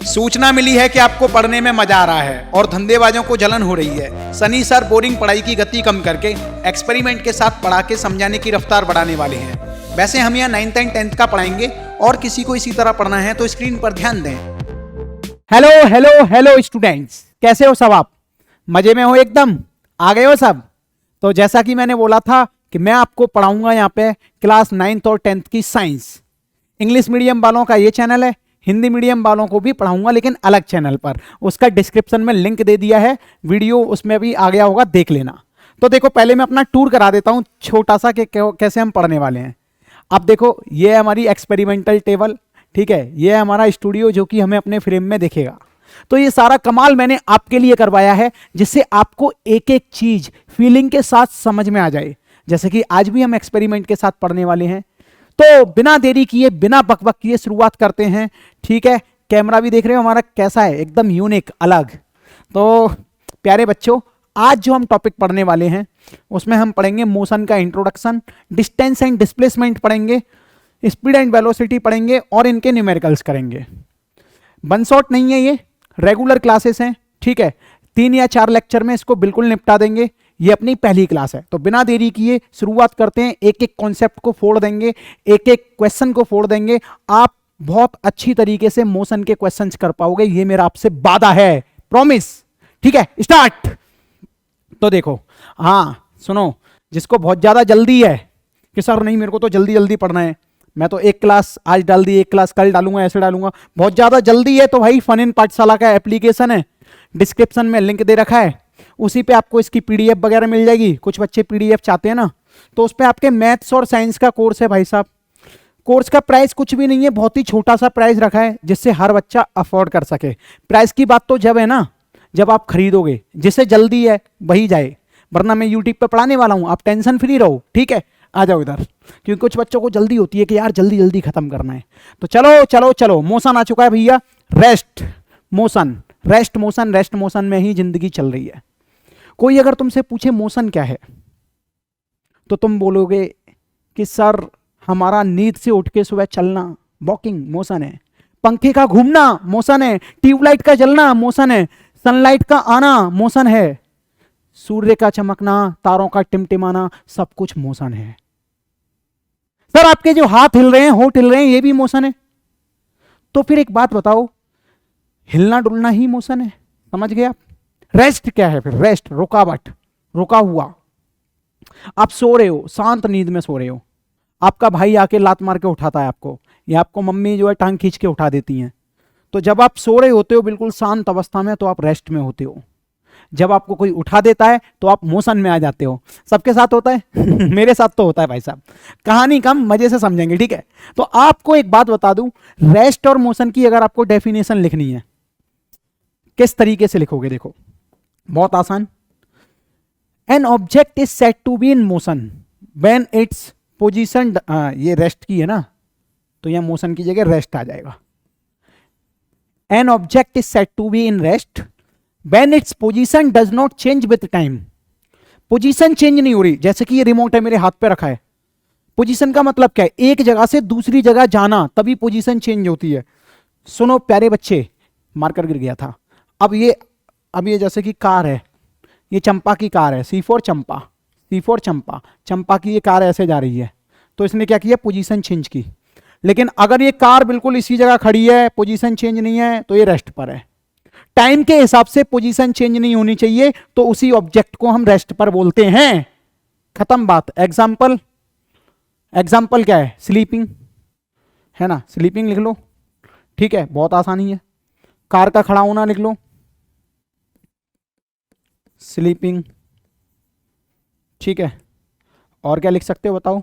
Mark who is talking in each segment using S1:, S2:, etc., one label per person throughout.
S1: सूचना मिली है कि आपको पढ़ने में मजा आ रहा है और धंधेबाजों को जलन हो रही है। सनी सर बोरिंग पढ़ाई की गति कम करके एक्सपेरिमेंट के साथ पढ़ा के समझाने की रफ्तार बढ़ाने वाले हैं। वैसे हम यहाँ 9th एंड 10th का पढ़ाएंगे और किसी को इसी तरह पढ़ना है तो स्क्रीन पर ध्यान दें।
S2: हेलो हेलो हेलो स्टूडेंट्स, कैसे हो सब? आप मजे में हो? एकदम आ गए हो सब? तो जैसा कि मैंने बोला था कि मैं आपको पढ़ाऊंगा यहाँ पे क्लास 9th और 10th की साइंस। इंग्लिश मीडियम वालों का ये चैनल है, हिंदी मीडियम वालों को भी पढ़ाऊंगा लेकिन अलग चैनल पर। उसका डिस्क्रिप्शन में लिंक दे दिया है, वीडियो उसमें भी आ गया होगा, देख लेना। तो देखो, पहले मैं अपना टूर करा देता हूँ छोटा सा कि कैसे हम पढ़ने वाले हैं। अब देखो, ये है हमारी एक्सपेरिमेंटल टेबल, ठीक है। ये है हमारा स्टूडियो जो कि हमें अपने फ्रेम में दिखेगा। तो ये सारा कमाल मैंने आपके लिए करवाया है जिससे आपको एक एक चीज फीलिंग के साथ समझ में आ जाए। जैसे कि आज भी हम एक्सपेरिमेंट के साथ पढ़ने वाले हैं। तो बिना देरी किए, बिना बकबक किए शुरुआत करते हैं, ठीक है। कैमरा भी देख रहे हो हमारा कैसा है, एकदम यूनिक, अलग। तो प्यारे बच्चों, आज जो हम टॉपिक पढ़ने वाले हैं उसमें हम पढ़ेंगे मोशन का इंट्रोडक्शन, डिस्टेंस एंड डिस्प्लेसमेंट पढ़ेंगे, स्पीड एंड वेलोसिटी पढ़ेंगे और इनके न्यूमेरिकल्स करेंगे। वन शॉट नहीं है, ये रेगुलर क्लासेस हैं, ठीक है। 3 या 4 लेक्चर में इसको बिल्कुल निपटा देंगे। ये अपनी पहली क्लास है, तो बिना देरी किए शुरुआत करते हैं। एक एक कॉन्सेप्ट को फोड़ देंगे, एक एक क्वेश्चन को फोड़ देंगे। आप बहुत अच्छी तरीके से मोशन के क्वेश्चंस कर पाओगे, ये मेरा आपसे वादा है, प्रॉमिस, ठीक है। स्टार्ट। तो देखो, हाँ सुनो, जिसको बहुत ज्यादा जल्दी है कि सर नहीं मेरे को तो जल्दी जल्दी पढ़ना है, मैं तो एक क्लास आज डाल दी, एक क्लास कल डालूंगा, ऐसे डालूंगा, बहुत ज्यादा जल्दी है, तो भाई फन इन पाठशाला का एप्लीकेशन है, डिस्क्रिप्शन में लिंक दे रखा है, उसी पे आपको इसकी पीडीएफ वगैरह मिल जाएगी। कुछ बच्चे पीडीएफ चाहते हैं ना, तो उस पे आपके मैथ्स और साइंस का कोर्स है भाई साहब। कोर्स का प्राइस कुछ भी नहीं है, बहुत ही छोटा सा प्राइस रखा है जिससे हर बच्चा अफोर्ड कर सके। प्राइस की बात तो जब है ना, जब आप खरीदोगे। जिसे जल्दी है वही जाए, वरना मैं यूट्यूब पे पढ़ाने वाला हूं, आप टेंशन फ्री रहो, ठीक है। आ जाओ इधर, क्योंकि कुछ बच्चों को जल्दी होती है कि यार जल्दी जल्दी खत्म करना है। तो चलो चलो चलो, मोशन आ चुका है भैया, rest motion, rest motion, rest motion में ही जिंदगी चल रही है। कोई अगर तुमसे पूछे मोशन क्या है, तो तुम बोलोगे कि सर हमारा नींद से उठ के सुबह चलना, वॉकिंग मोशन है। पंखे का घूमना मोशन है, ट्यूबलाइट का जलना मोशन है, सनलाइट का आना मोशन है, सूर्य का चमकना, तारों का टिमटिमाना, सब कुछ मोशन है। सर आपके जो हाथ हिल रहे हैं, होठ हिल रहे हैं, ये भी मोशन है। तो फिर एक बात बताओ, हिलना डुलना ही मोशन है, समझ गए आप? रेस्ट क्या है फिर? रेस्ट रुकावट, रुका हुआ। आप सो रहे हो, शांत नींद में सो रहे हो, आपका भाई आके लात मार के उठाता है आपको, या आपको मम्मी जो है टांग खींच के उठा देती हैं। तो जब आप सो रहे होते हो बिल्कुल शांत अवस्था में, तो आप रेस्ट में होते हो। जब आपको कोई उठा देता है तो आप मोशन में आ जाते हो। सबके साथ होता है मेरे साथ तो होता है भाई साहब। कहानी कम, मजे से समझेंगे, ठीक है। तो आपको एक बात बता दूं, रेस्ट और मोशन की अगर आपको डेफिनेशन लिखनी है, किस तरीके से लिखोगे? देखो, बहुत आसान। An object is said to be in motion when its position, ये रेस्ट की है ना, तो यहां मोशन की जगह रेस्ट आ जाएगा। An object is said to be in rest when its position does not change with time. Position change नहीं हो रही, जैसे कि ये रिमोट है मेरे हाथ पे रखा है। पोजीशन का मतलब क्या है? एक जगह से दूसरी जगह जाना, तभी पोजीशन चेंज होती है। सुनो प्यारे बच्चे, मार्कर गिर गया था। अब ये जैसे कि कार है, ये चंपा की कार है, C4 चंपा, C4 चंपा, चंपा की ये कार ऐसे जा रही है, तो इसने क्या किया? पोजीशन चेंज की। लेकिन अगर ये कार बिल्कुल इसी जगह खड़ी है, पोजीशन चेंज नहीं है, तो ये रेस्ट पर है। टाइम के हिसाब से पोजीशन चेंज नहीं होनी चाहिए, तो उसी ऑब्जेक्ट को हम रेस्ट पर बोलते हैं। खत्म बात। एग्जाम्पल, एग्जाम्पल क्या है? स्लीपिंग है ना, स्लीपिंग लिख लो, ठीक है, बहुत आसानी है। कार का खड़ा होना लिख लो, स्लीपिंग, ठीक है। और क्या लिख सकते हो बताओ?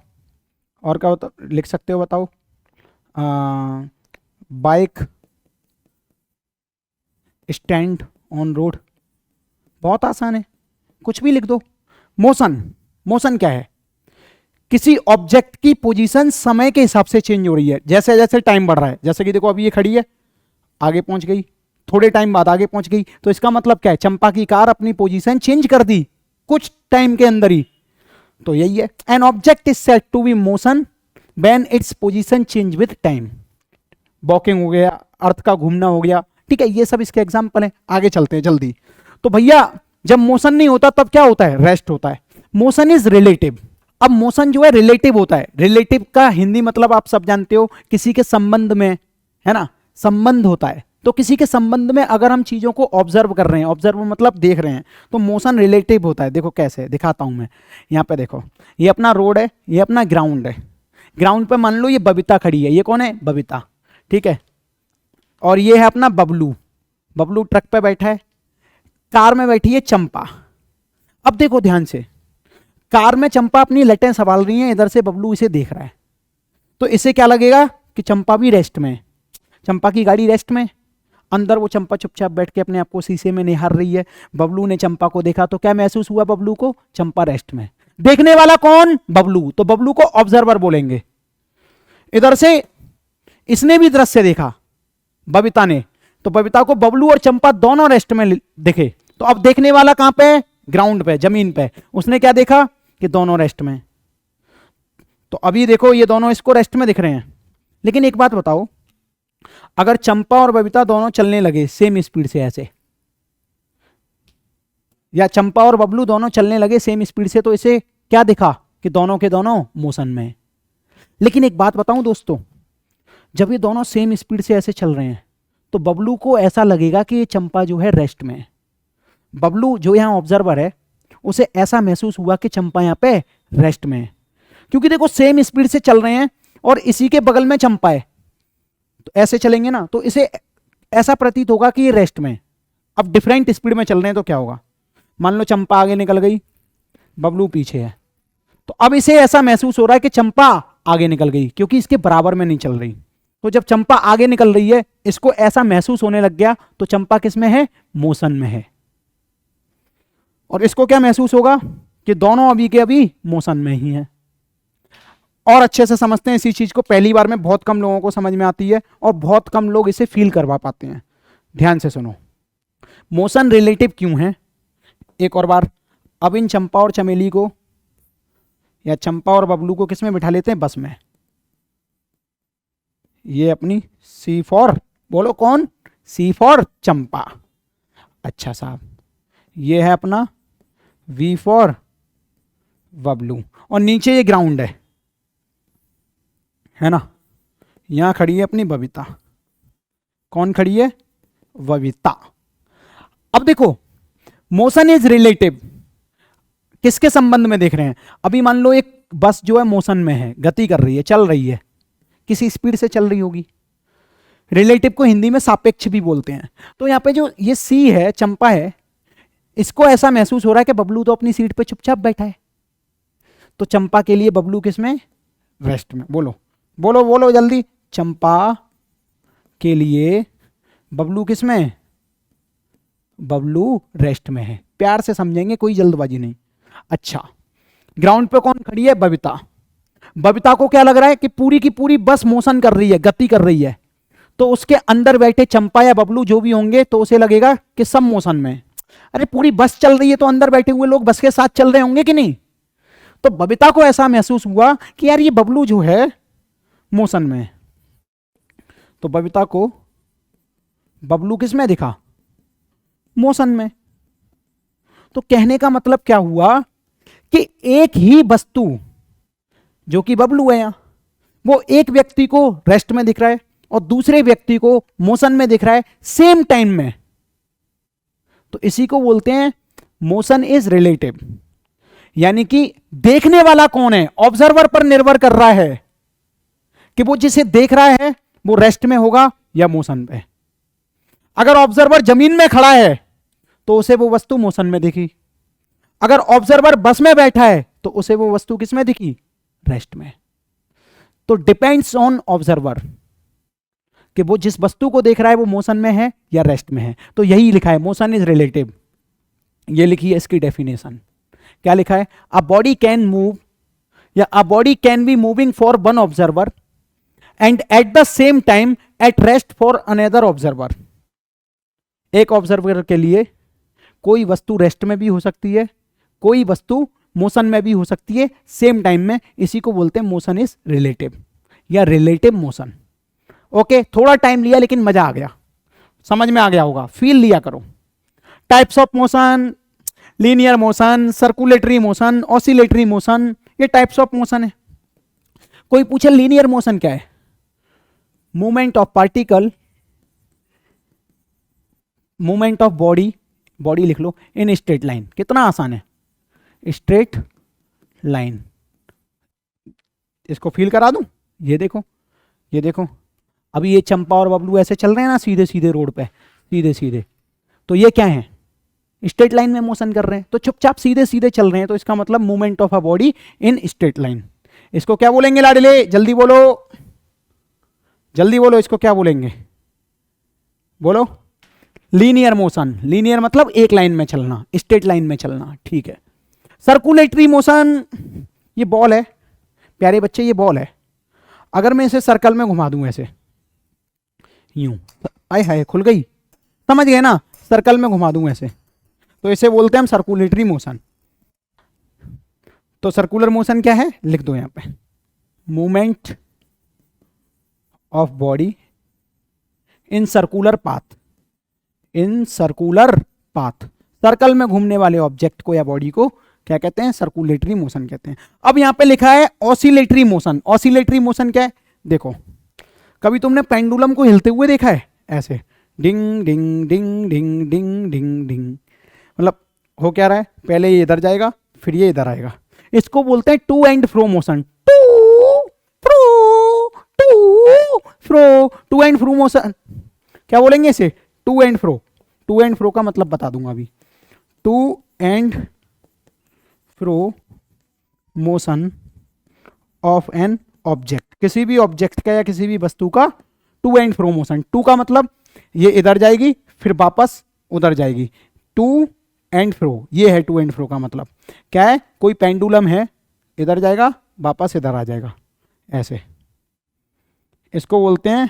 S2: और क्या लिख सकते हो बताओ? बाइक स्टैंड ऑन रोड, बहुत आसान है, कुछ भी लिख दो। मोशन, मोशन क्या है? किसी ऑब्जेक्ट की पोजीशन समय के हिसाब से चेंज हो रही है, जैसे जैसे टाइम बढ़ रहा है। जैसे कि देखो, अभी ये खड़ी है, आगे पहुंच गई, थोड़े टाइम बाद आगे पहुंच गई, तो इसका मतलब क्या है? चंपा की कार अपनी पोजीशन चेंज कर दी कुछ टाइम के अंदर ही, तो यही है। An object is said to be motion when its position change with time. Walking हो गया, अर्थ का घूमना हो गया, ठीक है, ये सब इसके एग्जाम्पल हैं। आगे चलते हैं जल्दी। तो भैया जब मोशन नहीं होता तब क्या होता है? रेस्ट होता है। Motion is relative. अब मोशन जो है रिलेटिव होता है। रिलेटिव का हिंदी मतलब आप सब जानते हो, किसी के संबंध में, है ना, संबंध होता है। तो किसी के संबंध में अगर हम चीजों को ऑब्जर्व कर रहे हैं, ऑब्जर्व मतलब देख रहे हैं, तो मोशन रिलेटिव होता है। देखो कैसे दिखाता हूं मैं। यहाँ पे देखो, ये अपना रोड है, ये अपना ग्राउंड है। ग्राउंड पे मान लो ये बबीता खड़ी है। ये कौन है? बबीता, ठीक है। और ये है अपना बबलू। बबलू ट्रक पे बैठा है। कार में बैठी है चंपा। अब देखो ध्यान से, कार में चंपा अपनी लटें संभाल रही है, इधर से बबलू इसे देख रहा है। तो इसे क्या लगेगा कि चंपा भी रेस्ट में है, चंपा की गाड़ी रेस्ट में। अंदर वो चंपा चुपचाप बैठ के अपने आप को शीशे में निहार रही है। बबलू ने चंपा को देखा तो क्या महसूस हुआ बबलू को? चंपा रेस्ट में। देखने वाला कौन? बबलू। तो बबलू को ऑब्जर्वर बोलेंगे। इधर से इसने भी दृश्य देखा, बबीता ने, तो बबीता को बबलू और चंपा दोनों रेस्ट में दिखे। तो अब देखने वाला कहां पे? ग्राउंड पे, जमीन पे। उसने क्या देखा कि दोनों रेस्ट में। तो अभी देखो ये दोनों इसको रेस्ट में दिख रहे हैं। लेकिन एक बात बताओ, अगर चंपा और बबीता दोनों चलने लगे सेम स्पीड से ऐसे, या चंपा और बबलू दोनों चलने लगे सेम स्पीड से, तो इसे क्या दिखा कि दोनों के दोनों मोशन में। लेकिन एक बात बताऊं दोस्तों, जब ये दोनों सेम स्पीड से ऐसे चल रहे हैं तो बबलू को ऐसा लगेगा कि ये चंपा जो है रेस्ट में है। बबलू जो यहां ऑब्जर्वर है उसे ऐसा महसूस हुआ कि चंपा यहां पे रेस्ट में है, क्योंकि देखो सेम स्पीड से चल रहे हैं और इसी के बगल में चंपा है। तो ऐसे चलेंगे ना, तो इसे ऐसा प्रतीत होगा कि ये रेस्ट में। अब डिफरेंट स्पीड में चल रहे हैं तो क्या होगा? मान लो चंपा आगे निकल गई, बबलू पीछे है, तो अब इसे ऐसा महसूस हो रहा है कि चंपा आगे निकल गई, क्योंकि इसके बराबर में नहीं चल रही। तो जब चंपा आगे निकल रही है, इसको ऐसा महसूस होने लग गया, तो चंपा किस में है? मोशन में है। और इसको क्या महसूस होगा कि दोनों अभी के अभी मोशन में ही हैं। और अच्छे से समझते हैं इसी चीज को। पहली बार में बहुत कम लोगों को समझ में आती है और बहुत कम लोग इसे फील करवा पाते हैं। ध्यान से सुनो, मोशन रिलेटिव क्यों है? एक और बार, अब इन चंपा और चमेली को, या चंपा और बबलू को किस में बिठा लेते हैं? बस में। ये अपनी सी फॉर, बोलो कौन? सी फॉर चंपा। अच्छा साहब, ये है अपना वी फॉर बबलू। और नीचे ये ग्राउंड है ना। यहां खड़ी है अपनी बबीता। कौन खड़ी है? बबीता। अब देखो, मोशन इज रिलेटिव। किसके संबंध में देख रहे हैं? अभी मान लो एक बस जो है मोशन में है, गति कर रही है, चल रही है, किसी स्पीड से चल रही होगी। रिलेटिव को हिंदी में सापेक्ष भी बोलते हैं। तो यहां पे जो ये सी है, चंपा है, इसको ऐसा महसूस हो रहा है कि बबलू तो अपनी सीट पे चुपचाप बैठा है। तो चंपा के लिए बबलू किस में? रेस्ट में। बोलो बोलो बोलो जल्दी। चंपा के लिए बबलू किस में? बबलू रेस्ट में है। प्यार से समझेंगे, कोई जल्दबाजी नहीं। अच्छा, ग्राउंड पे कौन खड़ी है? बबीता। बबीता को क्या लग रहा है कि पूरी की पूरी बस मोशन कर रही है, गति कर रही है। तो उसके अंदर बैठे चंपा या बबलू जो भी होंगे, तो उसे लगेगा कि सब मोशन में। अरे पूरी बस चल रही है तो अंदर बैठे हुए लोग बस के साथ चल रहे होंगे कि नहीं? तो बबीता को ऐसा महसूस हुआ कि यार ये बबलू जो है मोशन में है। तो बबीता को बबलू किस में दिखा? मोशन में। तो कहने का मतलब क्या हुआ कि एक ही वस्तु जो कि बबलू है यहां, वो एक व्यक्ति को रेस्ट में दिख रहा है और दूसरे व्यक्ति को मोशन में दिख रहा है सेम टाइम में। तो इसी को बोलते हैं मोशन इज रिलेटिव। यानी कि देखने वाला कौन है, ऑब्जर्वर पर निर्भर कर रहा है कि वो जिसे देख रहा है वो रेस्ट में होगा या मोशन पे। अगर ऑब्जर्वर जमीन में खड़ा है तो उसे वो वस्तु मोशन में दिखी। अगर ऑब्जर्वर बस में बैठा है तो उसे वो वस्तु किस में दिखी? रेस्ट में। तो डिपेंड्स ऑन ऑब्जर्वर कि वो जिस वस्तु को देख रहा है वो मोशन में है या रेस्ट में है। तो यही लिखा है, मोशन इज रिलेटिव। ये लिखी है इसकी डेफिनेशन। क्या लिखा है? अ बॉडी कैन मूव, या a body can be moving for one observer and at the same time at rest for another observer. एक ऑब्जर्वर के लिए कोई वस्तु रेस्ट में भी हो सकती है, कोई वस्तु मोशन में भी हो सकती है सेम टाइम में। इसी को बोलते हैं मोशन इज रिलेटिव या रिलेटिव मोशन। ओके, थोड़ा टाइम लिया लेकिन मजा आ गया। समझ में आ गया होगा, फील लिया करो। Types of motion, linear motion, circulatory motion, oscillatory motion, ये टाइप्स ऑफ मोशन है। कोई पूछे लीनियर मोशन क्या है? Movement of particle, movement of body, body लिख लो, इन स्ट्रेट लाइन। कितना आसान है, स्ट्रेट लाइन। इसको फील करा दूं, ये देखो, ये देखो, अभी ये चंपा और बबलू ऐसे चल रहे हैं ना सीधे सीधे रोड पे, सीधे सीधे, तो ये क्या है, स्ट्रेट लाइन में मोशन कर रहे हैं, तो चुपचाप सीधे सीधे चल रहे हैं, तो इसका मतलब movement of a body in straight line. इसको क्या बोलेंगे लाडले, जल्दी बोलो, जल्दी बोलो, इसको क्या बोलेंगे, बोलो। लीनियर मोशन, लीनियर मतलब एक लाइन में चलना, स्ट्रेट लाइन में चलना, ठीक है। सर्कुलेटरी मोशन, ये बॉल है प्यारे बच्चे, ये बॉल है, अगर मैं इसे सर्कल में घुमा दूं ऐसे, यूं, आय हाय खुल गई, समझ गए ना, सर्कल में घुमा दूं ऐसे, तो इसे बोलते हैं हम सर्कुलेटरी मोशन। तो सर्कुलर मोशन क्या है, लिख दो यहां पे, movement of body in circular path, in circular path, circle में घूमने वाले ऑब्जेक्ट को या बॉडी को क्या कहते हैं, सर्कुलेटरी मोशन कहते हैं। अब यहां पे लिखा है ऑसिलेटरी मोशन। ऑसिलेटरी मोशन क्या है, देखो, कभी तुमने पेंडुलम को हिलते हुए देखा है, ऐसे डिंग डिंग डिंग डिंग डिंग डिंग डिंग, मतलब हो क्या रहा है, पहले ये इधर जाएगा फिर ये इधर आएगा, इसको बोलते हैं to and fro motion. To fro, to fro, to and fro motion, क्या बोलेंगे इसे, to and fro. To and fro का मतलब बता दूंगा अभी, to and fro motion of an object, किसी भी ऑब्जेक्ट का या किसी भी वस्तु का to and fro motion. To का मतलब ये इधर जाएगी फिर वापस उधर जाएगी, टू एंड फ्रो, ये है टू एंड फ्रो का मतलब। क्या है, कोई पेंडुलम है, इधर जाएगा वापस इधर आ जाएगा ऐसे, इसको बोलते हैं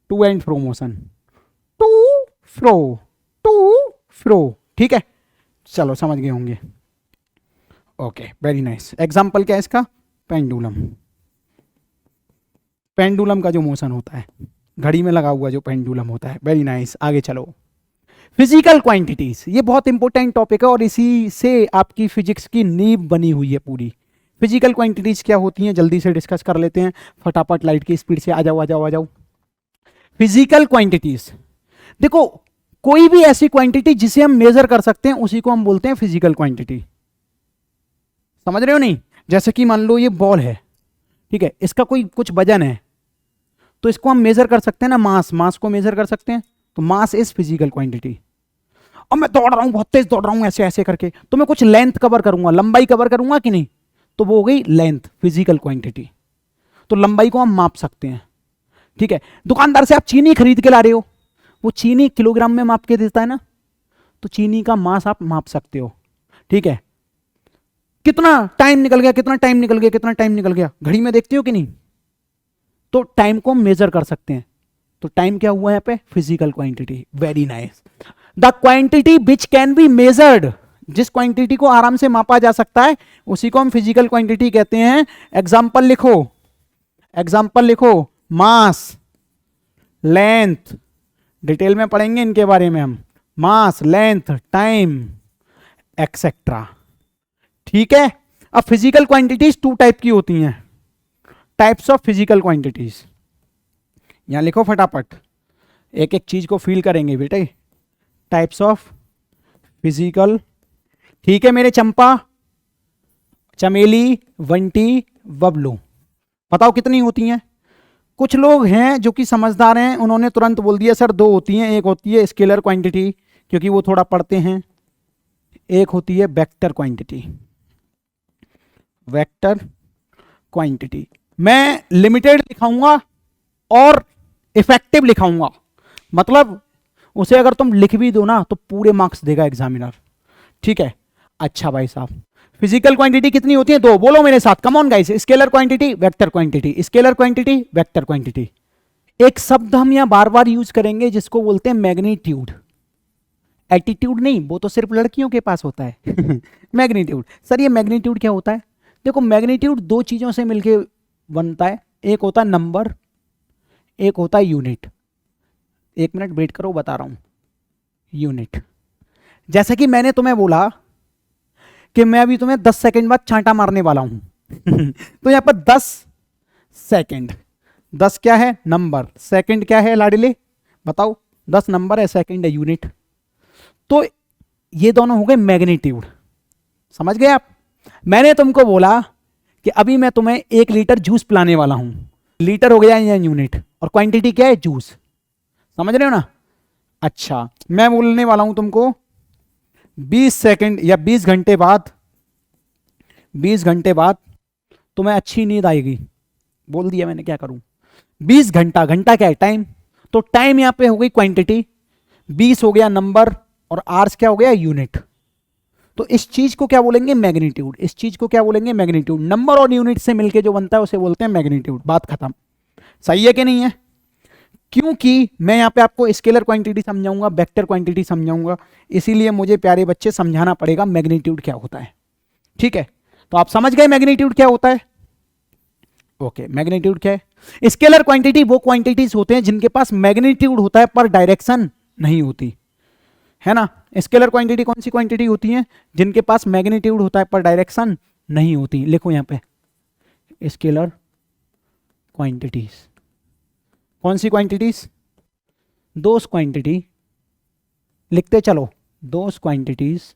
S2: to and fro motion, to fro, to fro, ठीक है, चलो समझ गए होंगे। Okay, very nice. एग्जाम्पल क्या है इसका, पेंडुलम, पेंडुलम का जो मोशन होता है, घड़ी में लगा हुआ जो पेंडुलम होता है, वेरी नाइस। आगे चलो, फिजिकल क्वांटिटीज, ये बहुत इंपॉर्टेंट टॉपिक है और इसी से आपकी फिजिक्स की नींव बनी हुई है पूरी। फिजिकल क्वांटिटीज क्या होती हैं, जल्दी से डिस्कस कर लेते हैं फटाफट, लाइट की स्पीड से, आ जाओ आ जाओ आ जाओ। फिजिकल क्वांटिटीज, देखो कोई भी ऐसी क्वांटिटी जिसे हम मेजर कर सकते हैं उसी को हम बोलते हैं फिजिकल क्वांटिटी, समझ रहे हो नहीं। जैसे कि मान लो ये बॉल है, ठीक है, इसका कोई कुछ वजन है, तो इसको हम मेजर कर सकते हैं ना, मास, मास को मेजर कर सकते हैं, तो मास इज फिजिकल क्वांटिटी। अब मैं दौड़ रहा हूं, बहुत तेज दौड़ रहा हूं ऐसे ऐसे करके, तो मैं कुछ लेंथ कवर करूंगा, लंबाई कवर करूंगा कि नहीं, तो वो हो गई लेंथ, फिजिकल क्वांटिटी। तो लंबाई को हम माप सकते हैं, ठीक है। दुकानदार से आप चीनी खरीद के ला रहे हो, वो चीनी किलोग्राम में माप के देता है ना, तो चीनी का मास आप माप सकते हो, ठीक है। कितना टाइम निकल गया, कितना टाइम निकल गया, कितना टाइम निकल गया, घड़ी में देखते हो कि नहीं, तो टाइम को मेजर कर सकते हैं। तो टाइम क्या हुआ यहाँ पे, physical quantity, very nice. The quantity which can be measured, जिस क्वांटिटी को आराम से मापा जा सकता है उसी को हम फिजिकल क्वांटिटी कहते हैं। एग्जाम्पल लिखो, एग्जाम्पल लिखो, मास, लेंथ, डिटेल में पढ़ेंगे इनके बारे में हम, मास, लेंथ, टाइम, एक्सेट्रा, ठीक है। अब फिजिकल क्वांटिटीज टू टाइप की होती हैं, टाइप्स ऑफ फिजिकल क्वांटिटीज, यहां लिखो फटाफट, एक एक चीज को फील करेंगे बेटे। टाइप्स ऑफ फिजिकल, ठीक है मेरे चंपा, चमेली, वंटी, बबलू, बताओ कितनी होती हैं। कुछ लोग हैं जो कि समझदार हैं, उन्होंने तुरंत बोल दिया सर दो होती हैं, एक होती है स्केलर क्वांटिटी, क्योंकि वो थोड़ा पढ़ते हैं, एक होती है वेक्टर क्वांटिटी, वेक्टर क्वांटिटी। मैं लिमिटेड लिखाऊंगा और इफेक्टिव लिखाऊंगा, मतलब उसे अगर तुम लिख भी दो ना तो पूरे मार्क्स देगा एग्जामिनर, ठीक है। अच्छा भाई साहब, फिजिकल क्वांटिटी कितनी होती है, दो, बोलो मेरे साथ, come on guys, scalar quantity, vector quantity, scalar quantity, vector quantity. एक शब्द हम यहां बार बार यूज करेंगे जिसको बोलते हैं मैग्नीट्यूड, एटीट्यूड नहीं, वो तो सिर्फ लड़कियों के पास होता है मैग्नीट्यूड। सर ये मैग्नीट्यूड क्या होता है, देखो मैग्नीट्यूड दो चीजों से मिलके बनता है, एक होता है नंबर, एक होता है यूनिट। 1 मिनट वेट करो, बता रहा हूं। यूनिट, जैसे कि मैंने तुम्हें बोला कि मैं अभी तुम्हें 10 सेकंड बाद छांटा मारने वाला हूं तो यहां पर 10 सेकंड, 10 क्या है नंबर, सेकंड क्या है लाडले बताओ, 10 नंबर है, सेकंड है यूनिट। तो ये दोनों हो गए मैग्नीट्यूड, समझ गए आप। मैंने तुमको बोला कि अभी मैं तुम्हें 1 लीटर जूस पिलाने वाला हूं, लीटर हो गया या यूनिट, और क्वांटिटी क्या है जूस, समझ रहे हो ना। अच्छा, मैं बोलने वाला हूं तुमको 20 सेकंड या 20 घंटे बाद, 20 घंटे बाद तुम्हें अच्छी नींद आएगी, बोल दिया मैंने, क्या करूं। 20 घंटा, घंटा क्या है टाइम, तो टाइम यहां पे हो गई क्वांटिटी, 20 हो गया नंबर, और आवर्स क्या हो गया यूनिट। तो इस चीज को क्या बोलेंगे मैग्नीट्यूड, इस चीज को क्या बोलेंगे मैग्नीट्यूड। नंबर और यूनिट से मिलके जो बनता है उसे बोलते हैं मैग्नीट्यूड, बात खत्म। सही है कि नहीं है। क्योंकि मैं यहां पे आपको स्केलर क्वांटिटी समझाऊंगा, वेक्टर क्वांटिटी समझाऊंगा, इसीलिए मुझे प्यारे बच्चे समझाना पड़ेगा मैग्नीट्यूड क्या होता है। ठीक है, तो आप समझ गए मैग्नीट्यूड क्या होता है। ओके, मैग्नीट्यूड क्या है। स्केलर क्वांटिटी वो क्वांटिटीज होते हैं जिनके पास मैग्नीट्यूड होता है पर डायरेक्शन नहीं होती है ना। स्केलर क्वांटिटी कौन सी क्वांटिटी होती है, जिनके पास मैग्नीट्यूड होता है पर डायरेक्शन नहीं होती। लिखो यहां पे स्केलर क्वांटिटीज, कौन सी क्वांटिटीज, दोस क्वांटिटी, लिखते चलो, those quantities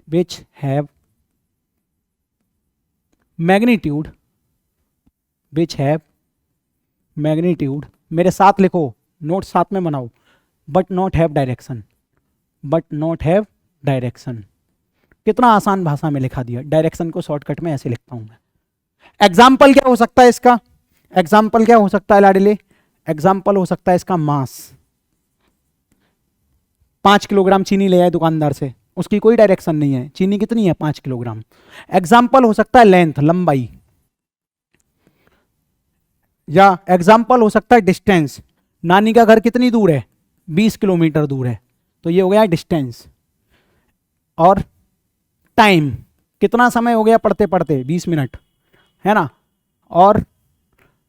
S2: which have magnitude, which have magnitude, मेरे साथ लिखो, नोट साथ में बनाओ, but not have direction, but not have direction. कितना आसान भाषा में लिखा दिया, डायरेक्शन को शॉर्टकट में ऐसे लिखता हूं मैं। एग्जाम्पल क्या हो सकता है इसका, एग्जाम्पल क्या हो सकता है लाडले, एग्जाम्पल हो सकता है इसका मास। 5 किलोग्राम चीनी ले आए दुकानदार से, उसकी कोई डायरेक्शन नहीं है, चीनी कितनी है 5 किलोग्राम। एग्जाम्पल हो सकता है लेंथ, लंबाई, या एग्जाम्पल हो सकता है डिस्टेंस, नानी का घर कितनी दूर है 20 किलोमीटर दूर है, तो ये हो गया डिस्टेंस। और टाइम, कितना समय हो गया पढ़ते पढ़ते 20 मिनट, है ना। और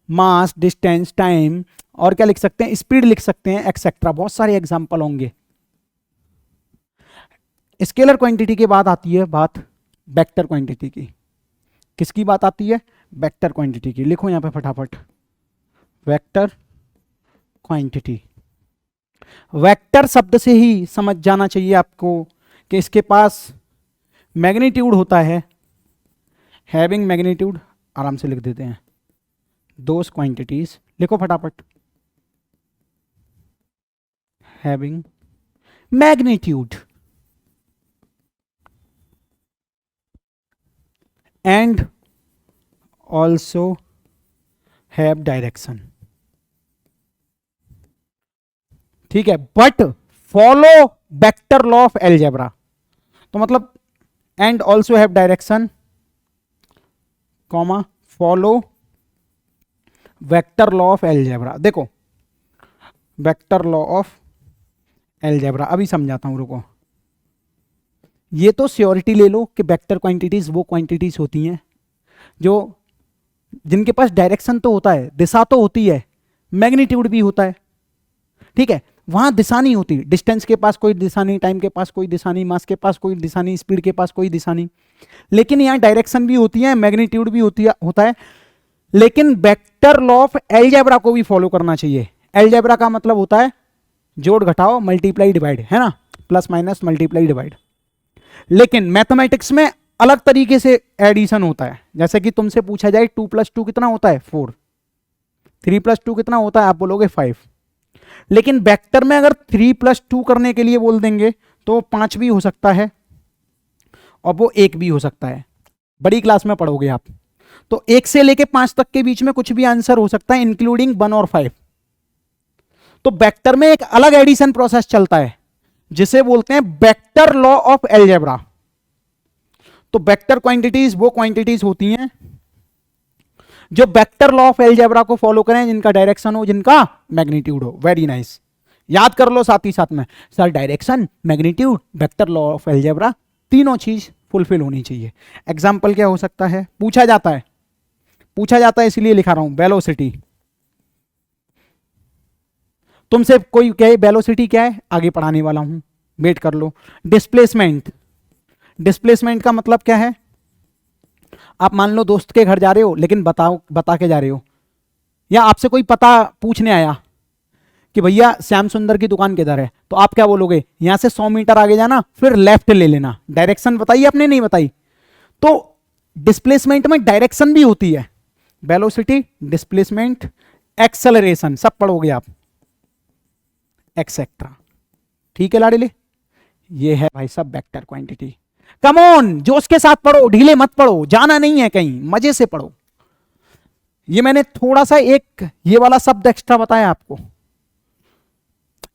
S2: मास, डिस्टेंस, टाइम, और क्या लिख सकते हैं, स्पीड लिख सकते हैं, एक्सेट्रा, बहुत सारे एग्जाम्पल होंगे। स्केलर क्वांटिटी के बाद आती है बात वेक्टर क्वांटिटी की। किसकी बात आती है, वेक्टर क्वांटिटी की। लिखो यहां पे फटाफट, वेक्टर क्वांटिटी। वेक्टर शब्द से ही समझ जाना चाहिए आपको कि इसके पास मैग्नीट्यूड होता है, हैविंग मैग्नीट्यूड, आराम से लिख देते हैं, दोस क्वांटिटीज, लिखो फटाफट, having magnitude and also have direction. ठीक है, but follow vector law of algebra, तो मतलब and also have direction comma follow vector law of algebra. देखो वेक्टर लॉ ऑफ एलजेब्रा अभी समझाता हूं, रुको। ये तो श्योरिटी ले लो कि वेक्टर क्वांटिटीज वो क्वांटिटीज होती हैं जो जिनके पास डायरेक्शन तो होता है, दिशा तो होती है, मैग्नीट्यूड भी होता है। ठीक है, वहां दिशा नहीं होती, डिस्टेंस के पास कोई दिशा नहीं, टाइम के पास कोई दिशा नहीं, मास के पास कोई दिशा नहीं, स्पीड के पास कोई दिशा नहीं, लेकिन यहाँ डायरेक्शन भी होती है, मैग्नीट्यूड भी होता है। लेकिन वेक्टर लॉ ऑफ एलजेब्रा को भी फॉलो करना चाहिए। एलजेब्रा का मतलब होता है जोड़ घटाओ मल्टीप्लाई डिवाइड, है ना, प्लस माइनस मल्टीप्लाई डिवाइड। लेकिन मैथमेटिक्स में अलग तरीके से एडिशन होता है। जैसे कि तुमसे पूछा जाए 2 + 2 कितना होता है 4, 3 + 2 कितना होता है, आप बोलोगे 5। लेकिन वेक्टर में अगर 3 + 2 करने के लिए बोल देंगे तो 5 भी हो सकता है और वो 1 भी हो सकता है। बड़ी क्लास में पढ़ोगे आप, तो 1 से लेके 5 तक के बीच में कुछ भी आंसर हो सकता है, इंक्लूडिंग 1 और 5। तो वेक्टर में एक अलग एडिशन प्रोसेस चलता है जिसे बोलते हैं वेक्टर लॉ ऑफ एलजेब्रा। तो वेक्टर क्वांटिटीज वो क्वांटिटीज होती हैं जो वेक्टर लॉ ऑफ एलजेब्रा को फॉलो करें, जिनका डायरेक्शन हो, जिनका मैग्नीट्यूड हो। वेरी नाइस, याद कर लो साथ ही साथ में, sir direction, magnitude, vector law of algebra, तीनों चीज फुलफिल होनी चाहिए। एग्जाम्पल क्या हो सकता है, पूछा जाता है इसलिए लिखा रहा हूं, वेलोसिटी। तुमसे कोई कहे वेलोसिटी क्या है, आगे पढ़ाने वाला हूं, वेट कर लो। डिस्प्लेसमेंट, डिस्प्लेसमेंट का मतलब क्या है? आप मान लो दोस्त के घर जा रहे हो, लेकिन बता के जा रहे हो, या आपसे कोई पता पूछने आया कि भैया श्याम सुंदर की दुकान किधर है, तो आप क्या बोलोगे? यहां से 100 मीटर आगे जाना, फिर लेफ्ट ले लेना। डायरेक्शन बताइए आपने, नहीं बताई? तो डिस्प्लेसमेंट में डायरेक्शन भी होती है, वेलोसिटी, डिस्प्लेसमेंट, एक्सेलरेशन, सब पढ़ोगे आप, एक्सेट्रा। ठीक है लाडले, ये है भाई सब वेक्टर क्वांटिटी। कम ऑन, जोश के साथ पढ़ो, ढीले मत पढ़ो, जाना नहीं है कहीं, मजे से पढ़ो। ये मैंने थोड़ा सा एक ये वाला शब्द एक्स्ट्रा बताया आपको,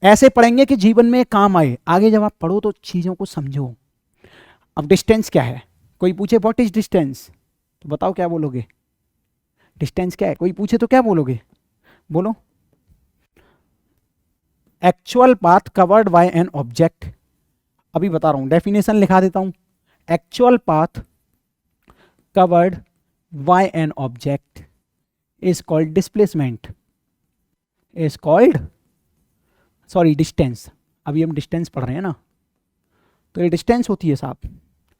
S2: ऐसे पढ़ेंगे कि जीवन में काम आए, आगे जब आप पढ़ो तो चीजों को समझो। अब डिस्टेंस क्या है? कोई पूछे व्हाट इज डिस्टेंस, तो बताओ क्या बोलोगे? डिस्टेंस क्या है? कोई पूछे तो क्या बोलोगे? बोलो। Actual path covered by an object, अभी बता रहा हूं, डेफिनेशन लिखा देता हूं। Actual path covered by an object is called displacement, is called, sorry distance. अभी हम डिस्टेंस पढ़ रहे हैं ना, तो ये डिस्टेंस होती है साहब।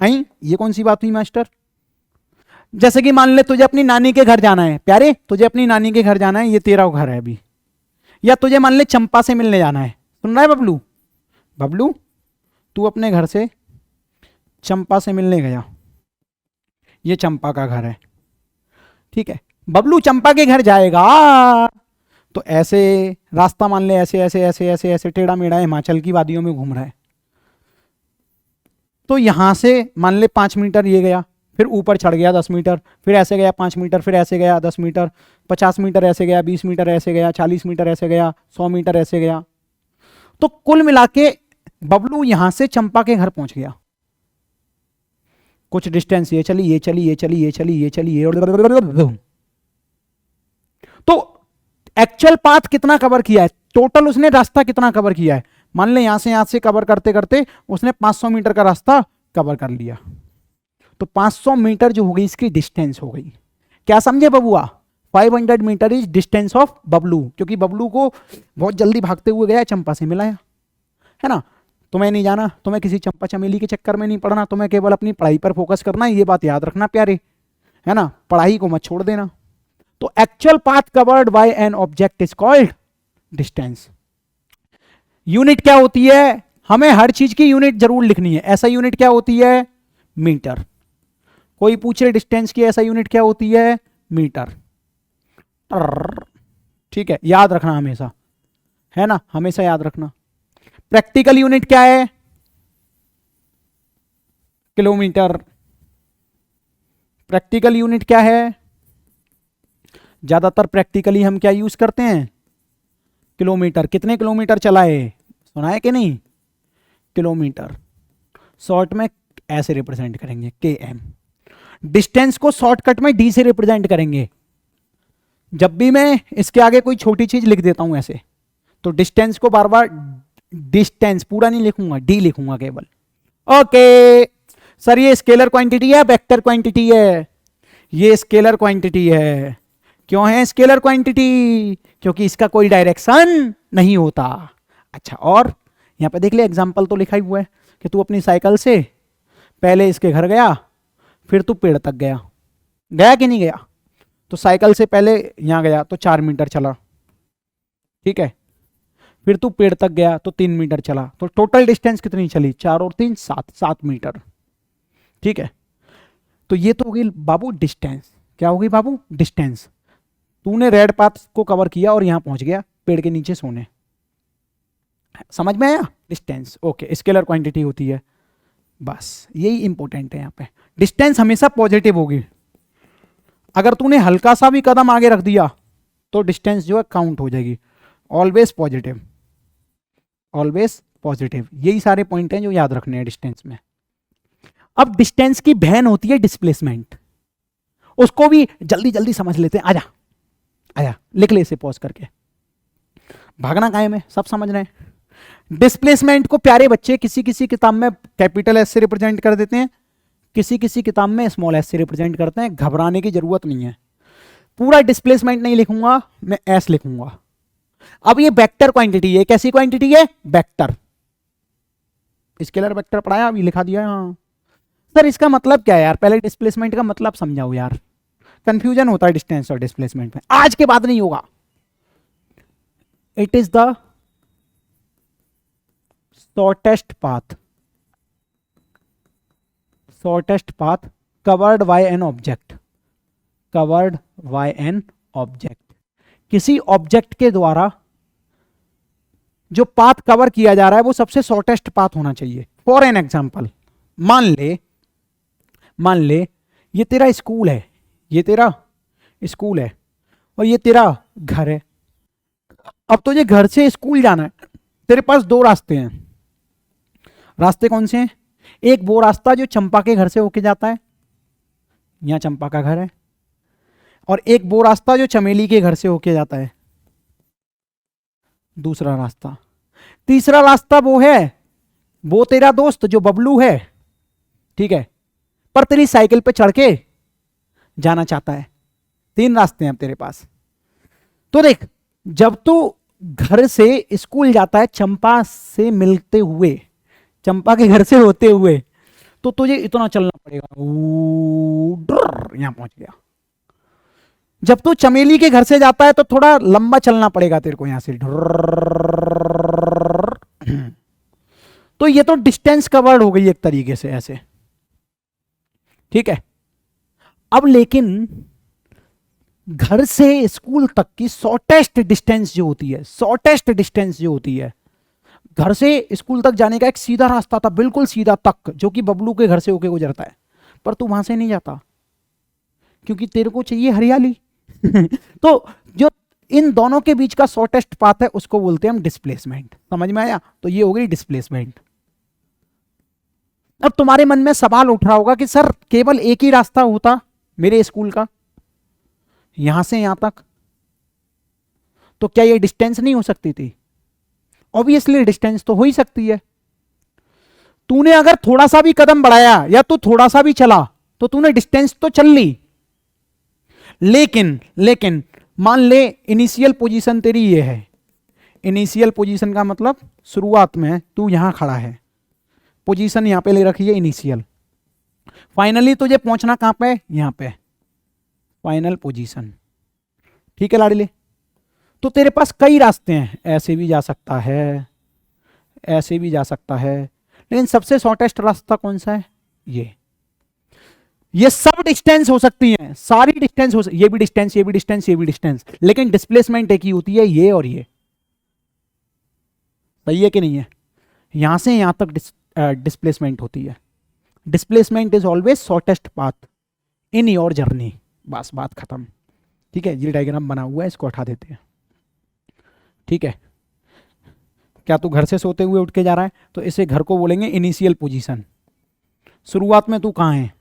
S2: आई, ये कौन सी बात हुई मास्टर? जैसे कि मान ले तुझे अपनी नानी के घर जाना है, प्यारे तुझे अपनी नानी के घर जाना है, ये तेरा घर है अभी, या तुझे मान ले चंपा से मिलने जाना है। सुन रहा है बबलू? बबलू तू अपने घर से चंपा से मिलने गया, ये चंपा का घर है, ठीक है। बबलू चंपा के घर जाएगा तो ऐसे रास्ता मान ले, ऐसे ऐसे ऐसे ऐसे ऐसे टेढ़ा मेढ़ा हिमाचल की वादियों में घूम रहा है, तो यहां से मान ले 5 मीटर ये गया, फिर ऊपर चढ़ गया 10 मीटर, फिर ऐसे गया 5 मीटर, फिर ऐसे गया 10 मीटर, 50 मीटर ऐसे गया, 20 मीटर ऐसे गया, 40 मीटर ऐसे गया, 100 मीटर ऐसे गया। तो कुल मिला के बबलू यहां से चंपा के घर पहुंच गया। कुछ डिस्टेंस ये चली, ये चली, ये चली, ये चली, ये चली, ये, तो एक्चुअल पाथ कितना कवर किया है, टोटल उसने रास्ता कितना कवर किया है? मान ले यहां से कवर करते करते उसने 500 मीटर का रास्ता कवर कर लिया, तो 500 मीटर जो हो गई इसकी डिस्टेंस हो गई। क्या समझे बबुआ? 500 metre is distance of Bablu, क्योंकि बबलू को बहुत जल्दी भागते हुए गया, चंपा से मिलाया, है ना। तुम्हें नहीं जाना, तुम्हें किसी चंपा चमेली के चक्कर में नहीं पड़ना, तुम्हें केवल अपनी पढ़ाई पर फोकस करना है, ये बात याद रखना प्यारे, है ना, पढ़ाई को मत छोड़ देना। तो actual path covered by an object is called distance. Unit क्या होती है? हमें हर चीज की यूनिट जरूर लिखनी है। ऐसा यूनिट क्या होती है? मीटर। कोई पूछे डिस्टेंस की ऐसा यूनिट क्या होती है? मीटर। ठीक है, याद रखना हमेशा, है ना, हमेशा याद रखना। प्रैक्टिकल यूनिट क्या है? किलोमीटर। प्रैक्टिकल यूनिट क्या है? ज्यादातर प्रैक्टिकली हम क्या यूज करते हैं? किलोमीटर। कितने किलोमीटर चला है, सुना है कि नहीं? किलोमीटर। शॉर्ट में ऐसे रिप्रेजेंट करेंगे, km। डिस्टेंस को शॉर्टकट में d से रिप्रेजेंट करेंगे। जब भी मैं इसके आगे कोई छोटी चीज लिख देता हूं ऐसे, तो डिस्टेंस को बार बार डिस्टेंस पूरा नहीं लिखूंगा, d लिखूंगा केवल। ओके सर, ये स्केलर क्वांटिटी है, वेक्टर क्वांटिटी है? ये स्केलर क्वांटिटी है। क्यों है स्केलर क्वांटिटी? क्योंकि इसका कोई डायरेक्शन नहीं होता। अच्छा, और यहां पे देख ले एग्जांपल तो लिखा ही हुआ है कि तू अपनी साइकिल से पहले इसके घर गया, फिर तू पेड़ तक गया, गया कि नहीं गया? तो साइकिल से पहले यहां गया तो 4 मीटर चला, ठीक है, फिर तू पेड़ तक गया तो 3 मीटर चला, तो टोटल डिस्टेंस कितनी चली? 4 और 3 7 मीटर, ठीक है। तो ये तो होगी बाबू डिस्टेंस। क्या होगी बाबू? डिस्टेंस। तूने रेड पाथ को कवर किया और यहां पहुंच गया पेड़ के नीचे सोने, समझ में आया? डिस्टेंस। ओके, स्केलर क्वांटिटी होती है, बस यही इंपॉर्टेंट है। यहां पे डिस्टेंस हमेशा पॉजिटिव होगी। अगर तूने हल्का सा भी कदम आगे रख दिया तो डिस्टेंस जो है काउंट हो जाएगी। Always positive, always positive. यही सारे पॉइंट हैं जो याद रखने हैं डिस्टेंस में। अब डिस्टेंस की बहन होती है डिस्प्लेसमेंट, उसको भी जल्दी जल्दी समझ लेते हैं। आजा आजा, लिख ले इसे पॉज करके, भागना कायम है, सब समझ रहे हैं। डिस्प्लेसमेंट को प्यारे बच्चे किसी किसी किताब में कैपिटल एस से रिप्रेजेंट कर देते हैं, किसी किसी किताब में स्मॉल एस से रिप्रेजेंट करते हैं। घबराने की जरूरत नहीं है, पूरा डिस्प्लेसमेंट नहीं लिखूंगा मैं, एस लिखूंगा। अब ये वेक्टर क्वांटिटी है, कैसी क्वांटिटी है? वेक्टर। स्केलर वेक्टर पढ़ाया, अभी लिखा दिया हाँ। सर इसका मतलब क्या है यार? पहले डिस्प्लेसमेंट का मतलब समझाओ यार, कंफ्यूजन होता है डिस्टेंस और डिस्प्लेसमेंट में। आज के बाद नहीं होगा। It is the shortest path, shortest path covered by an object, covered by an object. किसी ऑब्जेक्ट के द्वारा जो पाथ कवर किया जा रहा है वो सबसे शॉर्टेस्ट पाथ होना चाहिए। फॉर एन एग्जाम्पल, मान ले ये तेरा स्कूल है, ये तेरा स्कूल है और ये तेरा घर है। अब तुझे घर से स्कूल जाना है, तेरे पास दो रास्ते हैं। रास्ते कौन से हैं? एक वो रास्ता जो चंपा के घर से होके जाता है, यहां चंपा का घर है, और एक वो रास्ता जो चमेली के घर से होके जाता है, दूसरा रास्ता। तीसरा रास्ता वो है, वो तेरा दोस्त जो बबलू है, ठीक है, पर तेरी साइकिल पे चढ़ के जाना चाहता है। तीन रास्ते हैं अब तेरे पास। तो देख, जब तू घर से स्कूल जाता है चंपा से मिलते हुए, चंपा के घर से होते हुए, तो तुझे इतना चलना पड़ेगा, यहां पहुंच गया। जब तू चमेली के घर से जाता है तो थोड़ा लंबा चलना पड़ेगा तेरे को, यहां से। तो ये तो डिस्टेंस कवर्ड हो गई एक तरीके से, ऐसे, ठीक है। अब लेकिन घर से स्कूल तक की शॉर्टेस्ट डिस्टेंस जो होती है, शॉर्टेस्ट डिस्टेंस जो होती है, घर से स्कूल तक जाने का एक सीधा रास्ता था, बिल्कुल सीधा तक, जो कि बबलू के घर से होके गुजरता है, पर तू वहां से नहीं जाता क्योंकि तेरे को चाहिए हरियाली। तो जो इन दोनों के बीच का शॉर्टेस्ट पाथ है उसको बोलते हैं हम डिस्प्लेसमेंट। समझ में आया? तो ये हो गई डिस्प्लेसमेंट। अब तुम्हारे मन में सवाल उठ रहा होगा कि सर केवल एक ही रास्ता होता मेरे स्कूल का, यहां से यहां तक, तो क्या ये डिस्टेंस नहीं हो सकती थी? ऑब्वियसली डिस्टेंस तो हो ही सकती है। तूने अगर थोड़ा सा भी कदम बढ़ाया या तू थोड़ा सा भी चला तो तूने डिस्टेंस तो चल ली। लेकिन मान ले इनिशियल पोजीशन तेरी ये है। इनिशियल पोजीशन का मतलब शुरुआत में तू यहां खड़ा है, पोजीशन यहां पे ले रखी है इनिशियल। फाइनली तुझे पहुंचना कहां पे? यहां पे, फाइनल पोजीशन, ठीक है लाडले। तो तेरे पास कई रास्ते हैं, ऐसे भी जा सकता है, ऐसे भी जा सकता है, लेकिन सबसे शॉर्टेस्ट रास्ता कौन सा है? ये सब डिस्टेंस हो सकती हैं, सारी डिस्टेंस हो, ये भी डिस्टेंस, ये भी डिस्टेंस, ये भी डिस्टेंस, लेकिन डिस्प्लेसमेंट एक ही होती है, ये और ये। सही है कि नहीं है? यहां से यहां तक डिस्प्लेसमेंट होती है। Displacement is always shortest path in your journey. बस बात खत्म, ठीक है। ये डायग्राम बना हुआ है, इसको हटा देते हैं, ठीक है। क्या तू घर से सोते हुए उठ के जा रहा है तो इसे घर को बोलेंगे इनिशियल पोजीशन। शुरुआत में तू कहाँ है?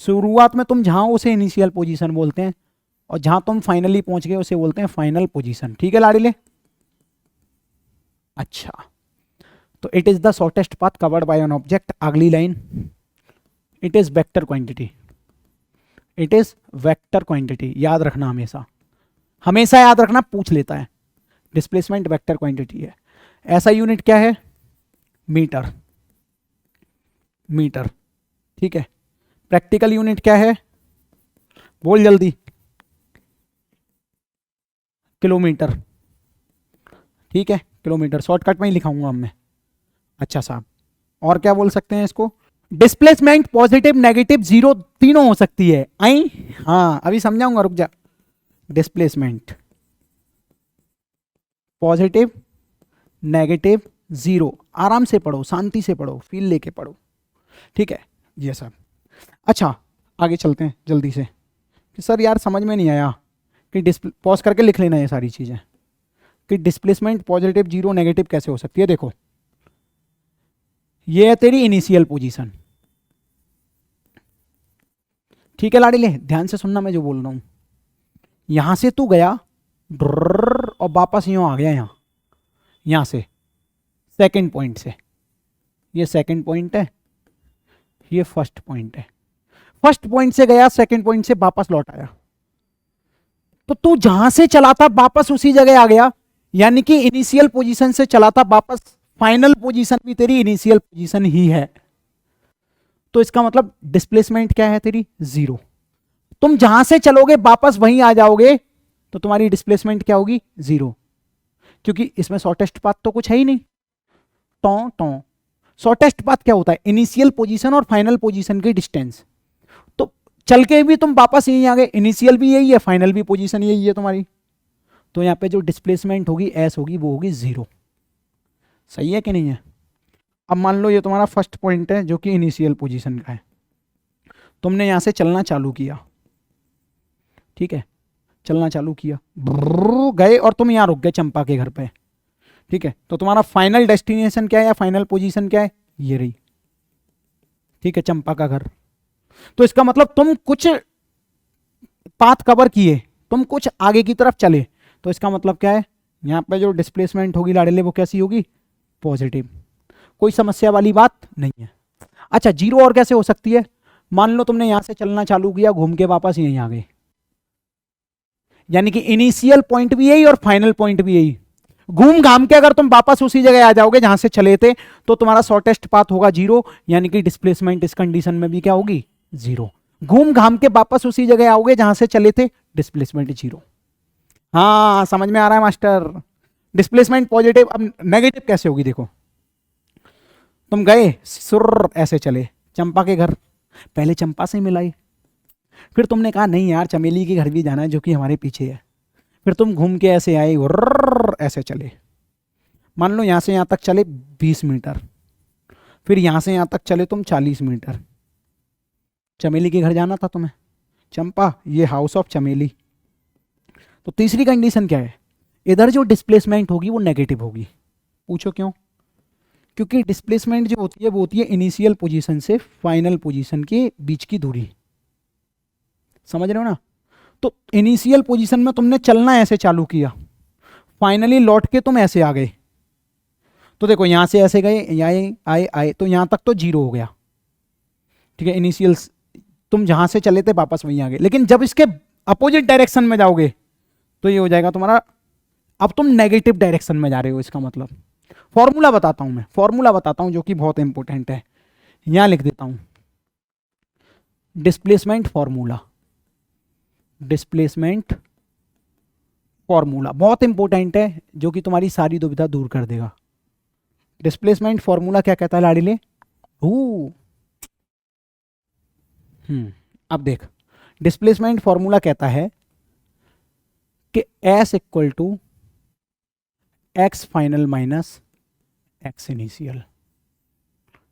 S2: शुरुआत में तुम जहां हो उसे इनिशियल पोजीशन बोलते हैं, और जहां तुम फाइनली पहुंच गए उसे बोलते हैं फाइनल पोजीशन, ठीक है लाडीले? अच्छा, तो it is the shortest path covered by an object. अगली line, it is vector quantity. It is vector quantity, याद रखना, हमेशा हमेशा याद रखना, पूछ लेता है। डिस्प्लेसमेंट वेक्टर क्वांटिटी है। ऐसा यूनिट क्या है? मीटर, मीटर, ठीक है। प्रैक्टिकल यूनिट क्या है? बोल जल्दी। किलोमीटर, ठीक है, किलोमीटर। शॉर्टकट में ही लिखाऊंगा मैं। अच्छा साहब, और क्या बोल सकते हैं इसको? डिस्प्लेसमेंट पॉजिटिव, नेगेटिव, जीरो, तीनों हो सकती है। आई हाँ, अभी समझाऊंगा, रुक जा। Displacement positive, negative, zero. आराम से पढ़ो, शांति से पढ़ो, फील लेके पढ़ो, ठीक है। ये सब अच्छा, आगे चलते हैं जल्दी से। कि सर यार समझ में नहीं आया कि पॉज करके लिख लेना ये सारी चीजें, कि डिस्प्लेसमेंट पॉजिटिव, जीरो, नेगेटिव कैसे हो सकती है। देखो, ये है तेरी इनिशियल पोजीशन, ठीक है लाडीले? ध्यान से सुनना मैं जो बोल रहा हूं। यहां से तू गया और वापस यूं आ गया, यहां से सेकंड पॉइंट से। ये सेकंड पॉइंट है, ये फर्स्ट पॉइंट है। फर्स्ट पॉइंट से गया, सेकंड पॉइंट से वापस लौट आया। तो तू जहां से चला था वापस उसी जगह आ गया। यानी कि इनिशियल पोजीशन से चला था वापस, फाइनल पोजीशन भी तेरी इनिशियल पोजीशन ही है, तो इसका मतलब डिस्प्लेसमेंट क्या है तेरी, जीरो। तुम जहां से चलोगे वापस वहीं आ जाओगे तो तुम्हारी डिस्प्लेसमेंट क्या होगी, जीरो, क्योंकि इसमें शॉर्टेस्ट पाथ तो कुछ है ही नहीं। टॉ टॉ शॉर्टेस्ट पाथ क्या होता है, इनिशियल पोजीशन और फाइनल पोजीशन की डिस्टेंस। तो चल के भी तुम वापस यहीं आ गए, इनिशियल भी यही है, फाइनल भी पोजीशन यही है तुम्हारी, तो यहां पे जो डिस्प्लेसमेंट होगी एस होगी वो होगी जीरो। सही है कि नहीं है। अब मान लो ये तुम्हारा फर्स्ट पॉइंट है जो कि इनिशियल पोजीशन का है, तुमने यहां से चलना चालू किया, ठीक है, चलना चालू किया, गए और तुम यहां रुक गए चंपा के घर पे, ठीक है, तो तुम्हारा फाइनल डेस्टिनेशन क्या है या फाइनल पोजीशन क्या है, ये रही, ठीक है, चंपा का घर। तो इसका मतलब तुम कुछ पाथ कवर किए, तुम कुछ आगे की तरफ चले, तो इसका मतलब क्या है, यहां पे जो डिस्प्लेसमेंट होगी लाडले वो कैसी होगी, पॉजिटिव। कोई समस्या वाली बात नहीं है। अच्छा, जीरो और कैसे हो सकती है, मान लो तुमने यहां से चलना चालू किया, घूम के वापस यहीं आ गए, यानी कि इनिशियल पॉइंट भी यही और फाइनल पॉइंट भी यही, घूम घाम के अगर तुम वापस उसी जगह आ जाओगे जहां से चले थे तो तुम्हारा शॉर्टेस्ट पाथ होगा जीरो, यानी कि डिस्प्लेसमेंट इस कंडीशन में भी क्या होगी, जीरो। घूम घाम के वापस उसी जगह आओगे जहां से चले थे, डिस्प्लेसमेंट जीरो। हाँ समझ में आ रहा है मास्टर, डिस्प्लेसमेंट पॉजिटिव। अब नेगेटिव कैसे होगी, देखो तुम गए सुर ऐसे चले चंपा के घर, पहले चंपा से मिलाई, फिर तुमने कहा नहीं यार चमेली के घर भी जाना है जो कि हमारे पीछे है, फिर तुम घूम के ऐसे आए ऐसे चले, मान लो यहां से यहां तक चले 20 मीटर, फिर यहां से यहां तक चले तुम 40 मीटर, चमेली के घर जाना था तुम्हें, चंपा ये हाउस ऑफ चमेली। तो तीसरी कंडीशन क्या है, इधर जो डिस्प्लेसमेंट होगी वो नेगेटिव होगी। पूछो क्यों, क्योंकि डिस्प्लेसमेंट जो होती है वो होती है इनिशियल पोजीशन से फाइनल पोजीशन के बीच की दूरी, समझ रहे हो ना। तो इनिशियल पोजीशन में तुमने चलना ऐसे चालू किया, फाइनली लौट के तुम ऐसे आ गए, तो देखो यहां से ऐसे गए, आए आए आए, तो यहां तक तो जीरो हो गया, ठीक है, इनिशियल तुम जहां से चले थे वापस वहीं आ गए। लेकिन जब इसके अपोजिट डायरेक्शन में जाओगे तो ये हो जाएगा तुम्हारा, अब तुम नेगेटिव डायरेक्शन में जा रहे हो। इसका मतलब फॉर्मूला बताता हूं, मैं फॉर्मूला बताता हूं जो कि बहुत इंपॉर्टेंट है, यहां लिख देता हूं, डिस्प्लेसमेंट फॉर्मूला, डिस्प्लेसमेंट फॉर्मूला बहुत इंपॉर्टेंट है जो कि तुम्हारी सारी दुविधा दूर कर देगा। डिस्प्लेसमेंट फॉर्मूला क्या कहता है लाडीले, अब देख, डिस्प्लेसमेंट फॉर्मूला कहता है कि S equal to x final minus x initial.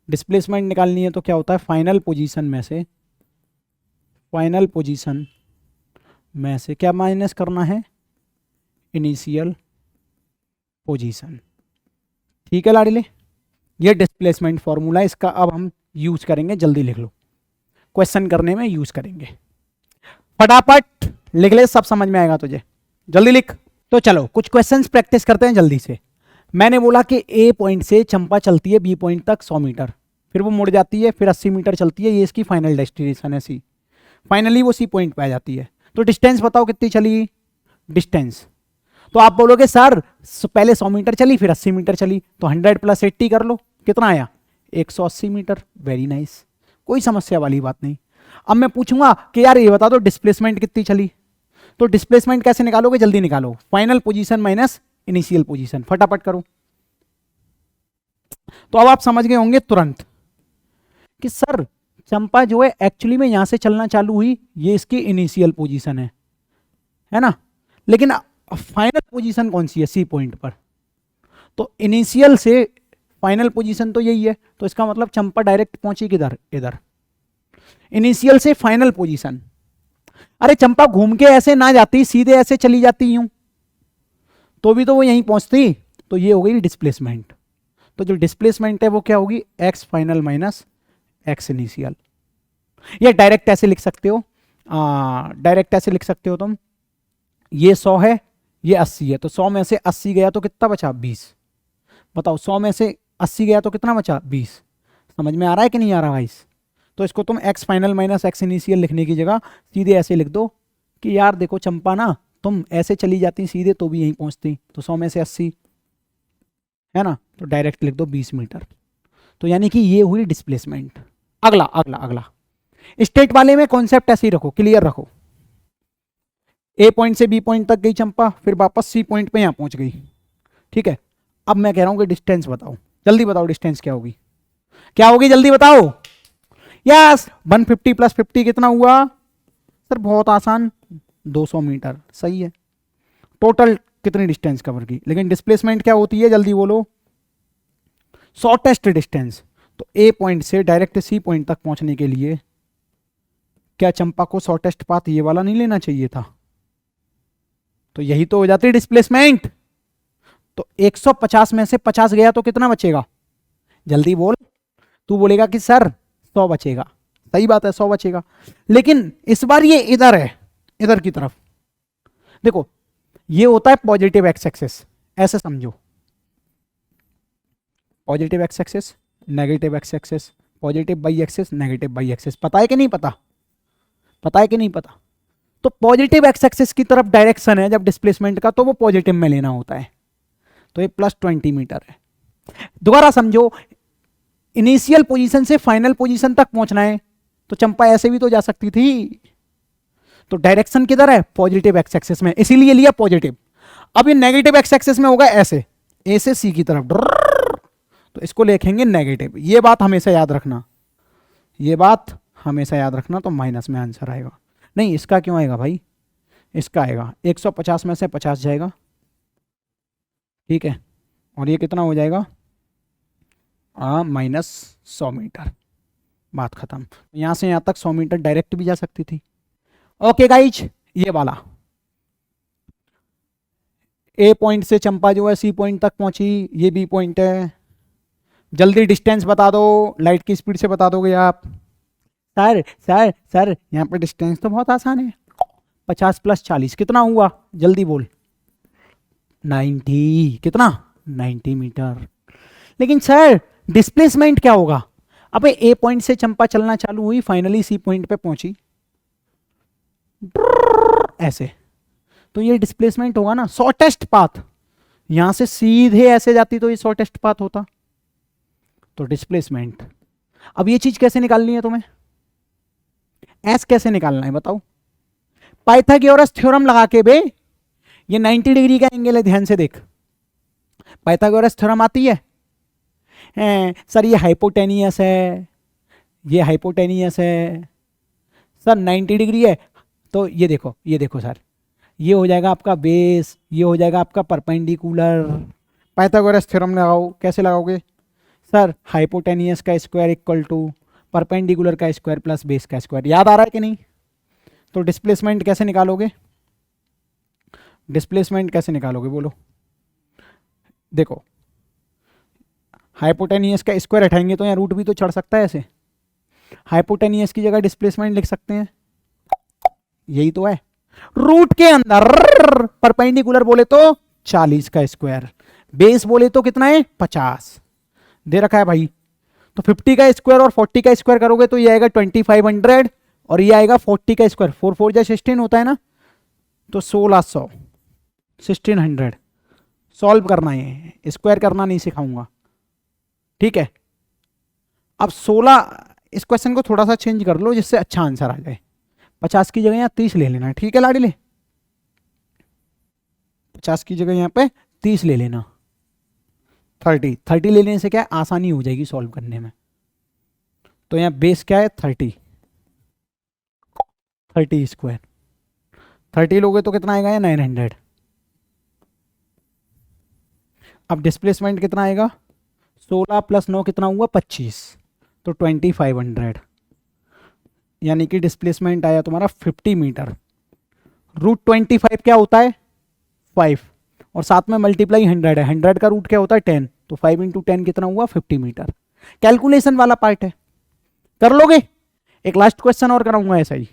S2: Displacement निकालनी है तो क्या होता है, फाइनल पोजीशन में से, फाइनल पोजीशन में से क्या माइनस करना है, इनिशियल पोजीशन। ठीक है लाडीले, ये डिस्प्लेसमेंट फॉर्मूला, इसका अब हम यूज करेंगे, जल्दी लिख लो, क्वेश्चन करने में यूज करेंगे, फटाफट लिख ले, सब समझ में आएगा तुझे, जल्दी लिख। तो चलो कुछ क्वेश्चंस प्रैक्टिस करते हैं जल्दी से। मैंने बोला कि ए पॉइंट से चंपा चलती है बी पॉइंट तक 100 मीटर, फिर वो मुड़ जाती है, फिर 80 मीटर चलती है, ये इसकी फाइनल डेस्टिनेशन है सी, फाइनली वो सी पॉइंट पे आ जाती है। तो डिस्टेंस बताओ कितनी चली, डिस्टेंस, तो आप बोलोगे सर पहले 100 मीटर चली फिर 80 मीटर चली, तो 100 + 80 कर लो, कितना आया, 180 मीटर। वेरी नाइस, कोई समस्या वाली बात नहीं। अब मैं पूछूंगा कि यार ये बता दो डिस्प्लेसमेंट कितनी चली, तो डिस्प्लेसमेंट कैसे निकालोगे, जल्दी निकालो, final position minus initial position, फटाफट करो। तो अब आप समझ गए होंगे तुरंत कि सर चंपा जो है एक्चुअली में यहां से चलना चालू हुई, ये इसकी इनिशियल पोजीशन है ना, लेकिन फाइनल पोजीशन कौन सी है, सी पॉइंट पर, तो इनिशियल से फाइनल पोजीशन तो यही है, तो इसका मतलब चंपा डायरेक्ट पहुंची किधर, इधर, इनिशियल से फाइनल पोजीशन। अरे चंपा घूम के ऐसे ना जाती, सीधे ऐसे चली जाती यूं तो भी तो वो यहीं पहुंचती, तो ये हो गई डिस्प्लेसमेंट। तो जो डिस्प्लेसमेंट है वो क्या होगी, x final minus x initial. ये डायरेक्ट ऐसे लिख सकते हो, डायरेक्ट ऐसे लिख सकते हो तुम, ये 100 है ये 80 है, तो 100 में से 80 गया तो कितना बचा, 20। बताओ 100 में से 80 गया तो कितना बचा, 20। समझ में आ रहा है कि नहीं आ रहा भाई। तो इसको तुम x final minus x initial लिखने की जगह सीधे ऐसे लिख दो कि यार देखो चंपा ना तुम ऐसे चली जाती सीधे तो भी यहीं पहुंचती, तो 100 में से 80 है ना, तो डायरेक्ट लिख दो 20 मीटर। तो यानी कि ये हुई डिस्प्लेसमेंट। अगला अगला अगला स्टेट वाले में कॉन्सेप्ट ऐसे ही रखो, क्लियर रखो। ए पॉइंट से बी पॉइंट तक गई चंपा, फिर वापस सी पॉइंट पे यहां पहुंच गई, ठीक है। अब मैं कह रहा हूं कि डिस्टेंस बताओ, जल्दी बताओ डिस्टेंस क्या होगी, क्या होगी, जल्दी बताओ। यस 150 प्लस 50 कितना हुआ सर, बहुत आसान, 200 मीटर, सही है। टोटल कितनी डिस्टेंस कवर की, लेकिन डिस्प्लेसमेंट क्या होती है, जल्दी बोलो। Shortest distance. तो ए पॉइंट से डायरेक्ट सी पॉइंट तक पहुंचने के लिए क्या चंपा को शॉर्टेस्ट पाथ ये वाला नहीं लेना चाहिए था, तो यही तो हो जाती है डिस्प्लेसमेंट। तो 150 में से 50 गया तो कितना बचेगा, जल्दी बोल। तू बोलेगा कि सर 100 बचेगा, सही बात है 100 बचेगा, लेकिन इस बार ये इधर है, इधर की तरफ देखो, ये होता है पॉजिटिव एक्स एक्सिस, ऐसे समझो, positive x axis negative x axis, positive y axis negative y axis, पता है कि नहीं पता, पता है कि नहीं पता। तो पॉजिटिव एक्स एक्सिस की तरफ डायरेक्शन है जब डिस्प्लेसमेंट का, तो वो पॉजिटिव में लेना होता है, तो ये +20 मीटर है। दोबारा समझो, इनिशियल पोजीशन से फाइनल पोजीशन तक पहुंचना है, तो चंपा ऐसे भी तो जा सकती थी, तो डायरेक्शन किधर है, पॉजिटिव एक्स एक्सिस में, इसीलिए लिया पॉजिटिव। अब ये नेगेटिव एक्स एक्सिस में होगा ऐसे, ए से सी की तरफ, तो इसको लिखेंगे नेगेटिव। ये बात हमेशा याद रखना, ये बात हमेशा याद रखना, तो माइनस में आंसर आएगा। नहीं इसका क्यों आएगा भाई, इसका आएगा 150 में से 50 जाएगा, ठीक है, और ये कितना हो जाएगा -100 मीटर, बात खत्म। यहां से यहां तक 100 मीटर डायरेक्ट भी जा सकती थी। ओके गाइज, ये वाला ए पॉइंट से चंपा जो है सी पॉइंट तक पहुंची, ये बी पॉइंट है। जल्दी डिस्टेंस बता दो, लाइट की स्पीड से बता दोगे आप। सर सर सर यहाँ पे डिस्टेंस तो बहुत आसान है, 50 + 40 कितना हुआ, जल्दी बोल। 90, कितना 90 मीटर। लेकिन सर डिस्प्लेसमेंट क्या होगा, अबे ए पॉइंट से चंपा चलना चालू हुई, फाइनली सी पॉइंट पे पहुंची ऐसे, तो ये डिस्प्लेसमेंट होगा ना, शॉर्टेस्ट पाथ। यहां से सीधे ऐसे जाती तो ये शॉर्टेस्ट पाथ होता, तो डिस्प्लेसमेंट। अब ये चीज कैसे निकालनी है तुम्हें, एस कैसे निकालना है बताओ। पाइथागोरस थ्योरम लगा के बे, ये 90 डिग्री का एंगल है, ध्यान से देख, पाइथागोरस थ्योरम आती है। सर ये हाइपोटेनियस है, ये हाइपोटेनियस है, सर 90 डिग्री है, तो ये देखो, ये देखो सर, ये हो जाएगा आपका बेस, ये हो जाएगा आपका परपेंडिकुलर। पाइथागोरस थ्योरम लगाओ, कैसे लगाओगे सर, हाइपोटेनियस का स्क्वायर इक्वल टू परपेंडिकुलर का स्क्वायर प्लस बेस का स्क्वायर। याद आ रहा है कि नहीं। तो डिस्प्लेसमेंट कैसे निकालोगे, डिस्प्लेसमेंट कैसे निकालोगे बोलो। देखो हाइपोटेनियस का स्क्वायर हटाएंगे तो यहाँ रूट भी तो चढ़ सकता है ऐसे, हाइपोटेनियस की जगह डिस्प्लेसमेंट लिख सकते हैं, यही तो है। रूट के अंदर परपेंडिकुलर बोले तो 40 का स्क्वायर, बेस बोले तो कितना है 50 दे रखा है भाई। तो 50 का स्क्वायर और 40 का स्क्वायर करोगे तो ये आएगा 2500 और ये आएगा 40 का स्क्वायर, 4 4 जा 16 होता है ना, तो 1600 1600 सॉल्व करना है, स्क्वायर करना नहीं सिखाऊंगा, ठीक है। अब 16, इस क्वेश्चन को थोड़ा सा चेंज कर लो जिससे अच्छा आंसर आ जाए। 50 की जगह यहाँ 30 ले लेना, ठीक है लाडले, 50 की जगह यहाँ पे 30 ले लेना, 30 लेने से क्या है, आसानी हो जाएगी सॉल्व करने में। तो यहाँ बेस क्या है 30 स्क्वायर, 30 लोगे तो कितना आएगा, 900। अब डिस्प्लेसमेंट कितना आएगा, 16 + 9 कितना हुआ 25, तो 2500, यानी कि डिस्प्लेसमेंट आया तुम्हारा 50 मीटर। √25 क्या होता है 5, और साथ में मल्टीप्लाई 100 है, 100 का रूट क्या होता है 10, तो 5 × 10 कितना हुआ 50 मीटर। कैलकुलेशन वाला पार्ट है, कर लोगे। एक लास्ट क्वेश्चन और कराऊंगा ऐसा ही,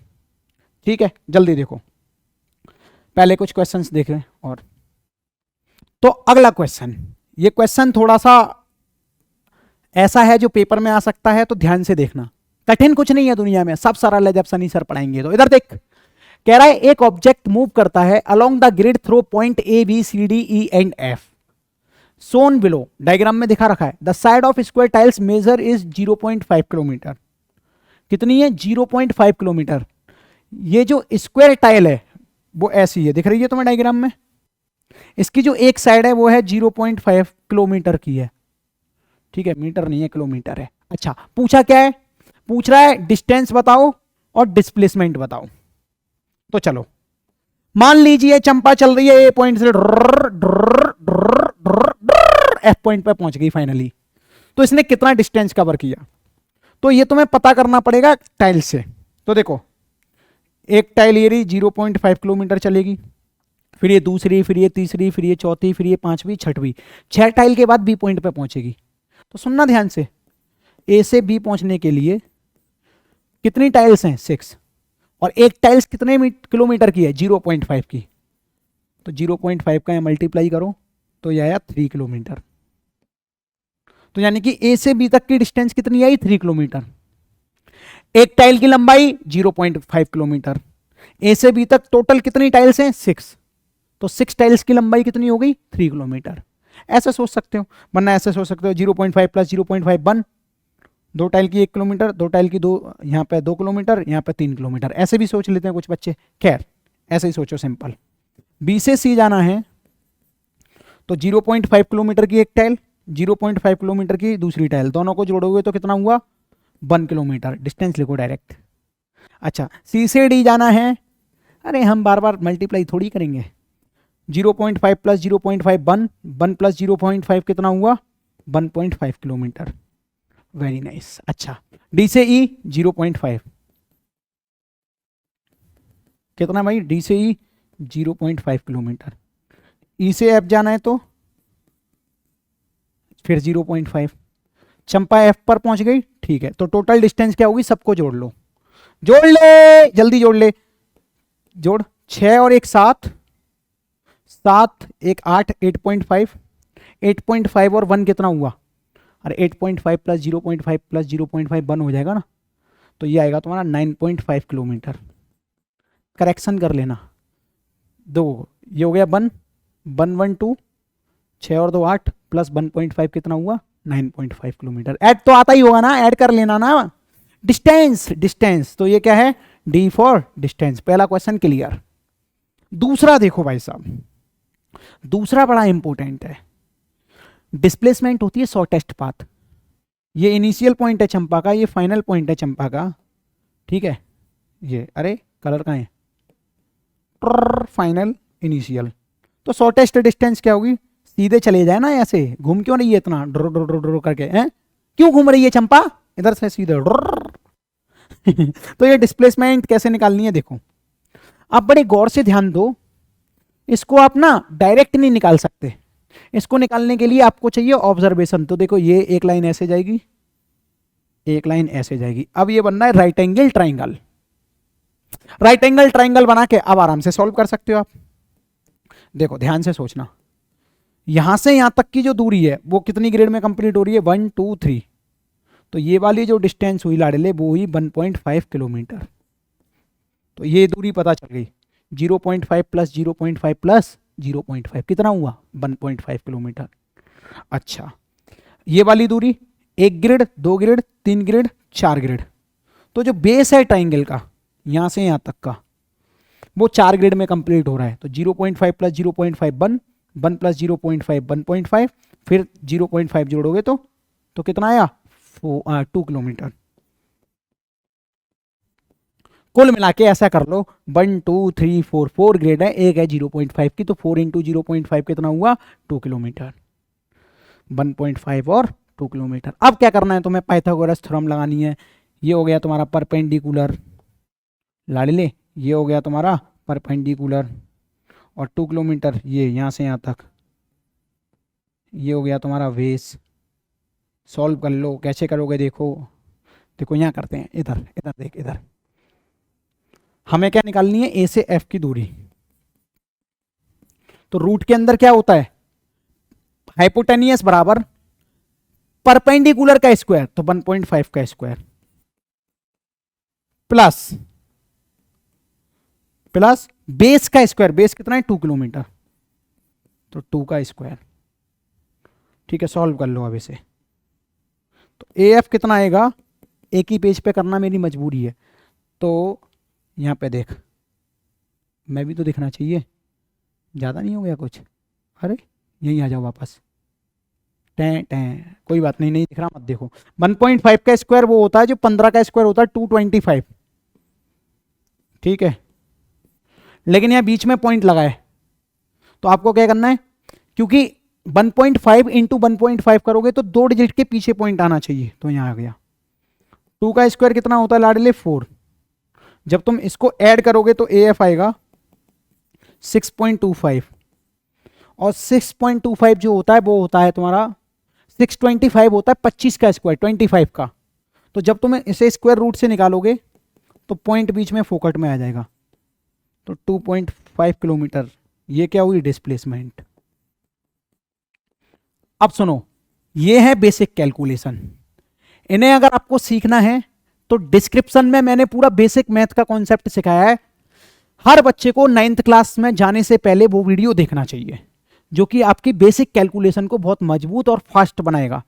S2: ठीक है। जल्दी देखो, पहले कुछ क्वेश्चंस देख लें और तो अगला क्वेश्चन, ये क्वेश्चन थोड़ा सा ऐसा है जो पेपर में आ सकता है, तो ध्यान से देखना। कठिन कुछ नहीं है दुनिया में, सब सरल है जब सनी सर पढ़ाएंगे। तो इधर देख, कह रहा है एक ऑब्जेक्ट मूव करता है along the grid through point A B C D E and F shown below, diagram में दिखा रखा है। The side of square tiles measure is 0.5 kilometre. कितनी है? 0.5 किलोमीटर। ये जो स्क्वायर टाइल है वो ऐसी है, दिख रही है तुम्हें डायग्राम में। इसकी जो एक साइड है वो है 0.5 किलोमीटर की है, ठीक है, मीटर नहीं है, किलोमीटर है। अच्छा, पूछा क्या है? पूछ रहा है डिस्टेंस बताओ और डिस्प्लेसमेंट बताओ। तो चलो मान लीजिए चंपा चल रही है ए पॉइंट से, एफ पॉइंट पे पहुंच गई फाइनली। तो इसने कितना डिस्टेंस कवर किया? तो ये तुम्हें पता करना पड़ेगा टाइल से। तो देखो, एक टाइल ये रही 0.5 किलोमीटर चलेगी, फिर ये दूसरी, फिर ये तीसरी, फिर ये चौथी, फिर ये पांचवी, छठवीं, 6 टाइल के बाद बी पॉइंट पे पहुंचेगी। तो सुनना ध्यान से, ए से बी पहुंचने के लिए कितनी टाइल्स हैं? 6। और एक टाइल्स कितने किलोमीटर की है? 0.5 की। तो 0.5 का मल्टीप्लाई करो तो यह आया 3 किलोमीटर। तो यानी कि ए से बी तक की डिस्टेंस कितनी आई? 3 किलोमीटर। एक टाइल की लंबाई 0.5 किलोमीटर। ए से बी तक टोटल कितनी टाइल्स हैं? 6। तो 6 टाइल्स की लंबाई कितनी हो गई? 3 किलोमीटर। ऐसा सोच सकते हो, वरना ऐसे सोच सकते हो 0.5 प्लस 0.5 1, 2 टाइल की 1 किलोमीटर, 2 टाइल की 2, यहाँ पे 2 किलोमीटर, यहाँ पे 3 किलोमीटर। ऐसे भी सोच लेते हैं कुछ बच्चे। खैर ऐसे ही सोचो, सिंपल। बी से सी जाना है तो 0.5 किलोमीटर की एक टाइल, 0.5 किलोमीटर की दूसरी टाइल, दोनों को जोड़ोगे तो कितना हुआ? 1 किलोमीटर। डिस्टेंस लिखो डायरेक्ट। अच्छा, सी से डी जाना है, अरे हम बार बार मल्टीप्लाई थोड़ी करेंगे। 0.5 प्लस 0.5 1 प्लस 0.5 कितना हुआ? 1.5 किलोमीटर। Very nice. अच्छा, डी से ई 0.5 कितना भाई? डी से ई 0.5 किलोमीटर। ई से एफ जाना है तो फिर 0.5। चंपा एफ पर पहुंच गई, ठीक है। तो टोटल डिस्टेंस क्या होगी? सबको जोड़ लो, जोड़ ले, जल्दी जोड़ ले। जोड़, 6 और 1 7, 7 1 8, 8.5, 8.5 और 1 कितना हुआ? अरे 8.5 प्लस 0.5 प्लस 0.5 1 हो जाएगा ना, तो ये आएगा तुम्हारा 9.5 किलोमीटर। करेक्शन कर लेना, दो ये हो गया 1 1 1 2, 6 और 2 8 प्लस 1.5 कितना हुआ? 9.5 किलोमीटर। ऐड तो आता ही होगा ना, ऐड कर लेना ना। डिस्टेंस, डिस्टेंस तो ये क्या है? D for distance. पहला क्वेश्चन क्लियर। दूसरा देखो भाई साहब, दूसरा बड़ा इंपॉर्टेंट है। डिस्प्लेसमेंट होती है शॉर्टेस्ट पाथ। ये इनिशियल पॉइंट है चंपा का, ये फाइनल पॉइंट है चंपा का, ठीक है। ये अरे कलर का है, फाइनल इनिशियल। तो शॉर्टेस्ट डिस्टेंस क्या होगी? सीधे चले जाए ना, ऐसे घूम क्यों रही है इतना ड्रो ड्रो ड्रो ड्रो करके? हैं क्यों घूम रही है चंपा? इधर से सीधे तो ये डिस्प्लेसमेंट कैसे निकालनी है देखो, आप बड़े गौर से ध्यान दो। इसको आप ना डायरेक्ट नहीं निकाल सकते, इसको निकालने के लिए आपको चाहिए ऑब्जर्वेशन। तो देखो, ये एक लाइन ऐसे जाएगी, एक लाइन ऐसे जाएगी। अब ये बनना है right angle triangle. Right angle triangle बना के अब आराम से सॉल्व कर सकते हो आप। देखो ध्यान से सोचना, यहां से यहां तक की जो दूरी है वो कितनी ग्रेड में कंप्लीट हो रही है? 1 2 3। तो ये वाली जो डिस्टेंस हुई लाडले, वो हुई 1.5 किलोमीटर। तो ये दूरी पता चल गई। 0.5 प्लस 0.5 प्लस 0.5 कितना हुआ? 1.5 किलोमीटर। अच्छा, ये वाली दूरी 1 ग्रिड, 2 ग्रिड, 3 ग्रिड, 4 ग्रिड। तो जो बेस है ट्राइंगल का, यहां से यहां तक का, वो 4 ग्रिड में कंप्लीट हो रहा है। तो 0.5 प्लस 0.5 1 प्लस 0.5 1.5, फिर 0.5 जोड़ोगे तो कितना आया? 2 किलोमीटर। कुल मिला के ऐसा कर लो, 1 2 3 4, 4 ग्रेड है, एक है 0.5 की, तो 4 इंटू 0.5 कितना हुआ? 2 किलोमीटर। 1.5 और 2 किलोमीटर। अब क्या करना है तुम्हें? पाइथागोरस थ्योरम लगानी है। ये हो गया तुम्हारा परपेंडिकुलर, लाडले, ये हो गया तुम्हारा परपेंडिकुलर, और 2 किलोमीटर ये यहाँ से यहाँ तक, ये हो गया तुम्हारा बेस। सॉल्व कर लो, कैसे करोगे देखो, देखो यहाँ करते हैं, इधर इधर देख, इधर हमें क्या निकालनी है? ए से एफ की दूरी। तो रूट के अंदर क्या होता है? हाइपोटेनियस बराबर परपेंडिकुलर का स्क्वायर, तो 1.5 का स्क्वायर, प्लस प्लस बेस का स्क्वायर, बेस कितना है 2 किलोमीटर, तो 2 का स्क्वायर। ठीक है, सॉल्व कर लो अब इसे। तो AF कितना आएगा, एक ही पेज पे करना मेरी मजबूरी है, तो यहाँ पे देख, मैं भी तो दिखना चाहिए, ज़्यादा नहीं हो गया कुछ, अरे यहीं आ जाओ वापस, टें टें, कोई बात नहीं, नहीं दिख रहा मत देखो। 1.5 का स्क्वायर वो होता है जो 15 का स्क्वायर होता है 225, ठीक है, लेकिन यहाँ बीच में पॉइंट लगा है, तो आपको क्या करना है, क्योंकि 1.5 इंटू 1.5 करोगे तो 2 डिजिट के पीछे पॉइंट आना चाहिए, तो यहाँ आ गया। 2 का स्क्वायर कितना होता है लाडले 4, जब तुम इसको ऐड करोगे तो AF आएगा 6.25, और 6.25 जो होता है वो होता है तुम्हारा 625 होता है 25 का स्क्वायर 25 का, तो जब तुम इसे स्क्वायर रूट से निकालोगे तो पॉइंट बीच में फोकट में आ जाएगा, तो 2.5 किलोमीटर, ये क्या हुई डिस्प्लेसमेंट। अब सुनो, ये है बेसिक कैलकुलेशन, इन्हें अगर आपको सीखना है तो डिस्क्रिप्शन में मैंने पूरा बेसिक मैथ का कॉन्सेप्ट सिखाया है। हर बच्चे को 9th क्लास में जाने से पहले वो वीडियो देखना चाहिए, जो कि आपकी बेसिक कैलकुलेशन को बहुत मजबूत और फास्ट बनाएगा।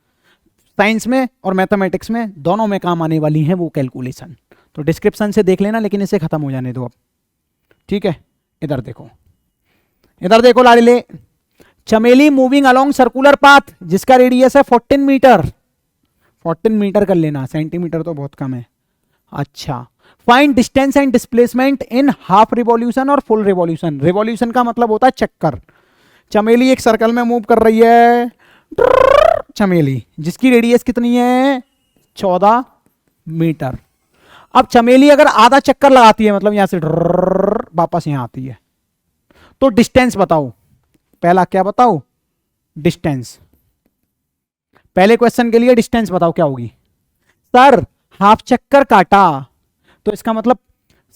S2: साइंस में और मैथमेटिक्स में दोनों में काम आने वाली है वो कैलकुलेशन, तो डिस्क्रिप्शन से देख लेना, लेकिन इसे खत्म हो जाने दो अब, ठीक है। इधर देखो, इधर देखो लाडले, चमेली मूविंग अलोंग सर्कुलर पाथ जिसका रेडियस है 14 मीटर, 14 मीटर कर लेना, सेंटीमीटर तो बहुत कम है। अच्छा, find distance and displacement in half revolution और फुल रिवॉल्यूशन। रिवॉल्यूशन का मतलब होता है चक्कर। चमेली एक सर्कल में मूव कर रही है, चमेली जिसकी रेडियस कितनी है 14 मीटर। अब चमेली अगर आधा चक्कर लगाती है, मतलब यहां से वापस यहां आती है, तो डिस्टेंस बताओ। पहला क्या बताओ, डिस्टेंस। पहले क्वेश्चन के लिए डिस्टेंस बताओ क्या होगी। सर हाफ चक्कर काटा, तो इसका मतलब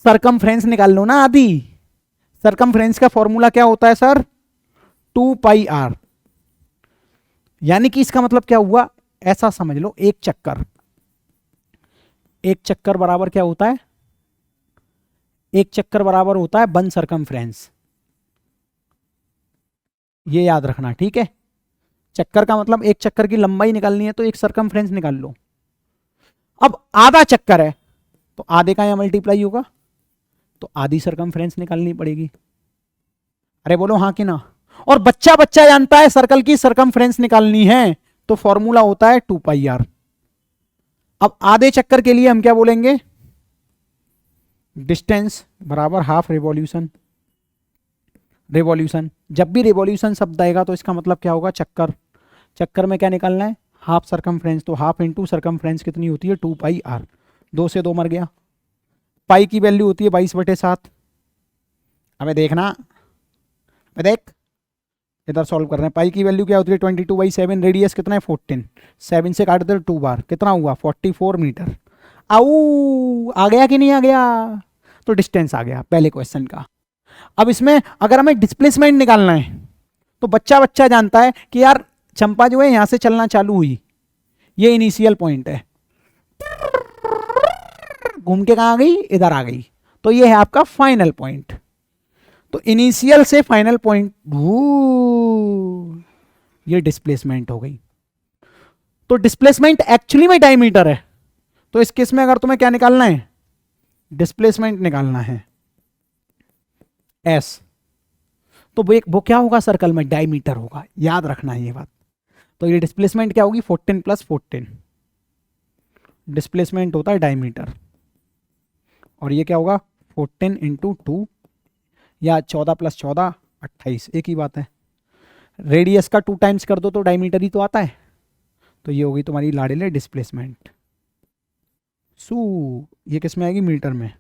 S2: सरकमफ्रेंस निकाल लो ना आधी। सरकमफ्रेंस का फॉर्मूला क्या होता है सर, 2πr। यानी कि इसका मतलब क्या हुआ, ऐसा समझ लो, एक चक्कर, एक चक्कर बराबर क्या होता है, एक चक्कर बराबर होता है 1 सरकमफ्रेंस। ये याद रखना, ठीक है। चक्कर का मतलब एक चक्कर की लंबाई निकालनी है तो एक सरकमफ्रेंस निकाल लो। अब आधा चक्कर है तो आधे का यहां मल्टीप्लाई होगा, तो आधी सरकमफ्रेंस निकालनी पड़ेगी। अरे बोलो हाँ कि ना। और बच्चा बच्चा जानता है सर्कल की सरकमफ्रेंस निकालनी है, तो फॉर्मूला होता है 2πr। अब आधे चक्कर के लिए हम क्या बोलेंगे, डिस्टेंस बराबर हाफ रिवॉल्यूशन। रिवॉल्यूशन, जब भी रिवॉल्यूशन शब्द आएगा तो इसका मतलब क्या होगा, चक्कर। चक्कर में क्या निकालना है, हाफ सरकमफ्रेंस, तो हाफ इंटू सरकमफ्रेंस कितनी होती है 2πr। 2 से 2 मर गया, पाई की वैल्यू होती है 22/7। हमें देखना, मैं देख इधर सॉल्व कर रहे हैं। पाई की वैल्यू क्या होती है 22/7। रेडियस कितना है 14, 7 से काट दे 2 बार, कितना हुआ 44 मीटर। आऊ आ गया कि नहीं आ गया, तो डिस्टेंस आ गया पहले क्वेश्चन का। अब इसमें अगर हमें डिस्प्लेसमेंट निकालना है तो बच्चा बच्चा जानता है कि यार चंपा जो है यहां से चलना चालू हुई, ये इनिशियल पॉइंट है, घूम के कहां आ गई, इधर आ गई, तो ये है आपका फाइनल पॉइंट। तो इनिशियल से फाइनल पॉइंट, ये डिस्प्लेसमेंट हो गई। तो डिस्प्लेसमेंट एक्चुअली में डायमीटर है, तो इस केस में अगर तुम्हें क्या निकालना है, डिस्प्लेसमेंट निकालना है एस, तो वो क्या होगा सर्कल में, डायमीटर होगा, याद रखना है ये बात। तो ये डिस्प्लेसमेंट क्या होगी 14 + 14, डिस्प्लेसमेंट होता है डायमीटर, और ये क्या होगा 14 × 2 या 14 + 14 28, एक ही बात है। रेडियस का 2 टाइम्स कर दो तो डायमीटर ही तो आता है, तो ये होगी तुम्हारी लाडले डिस्प्लेसमेंट। ये किस में आएगी, मीटर में।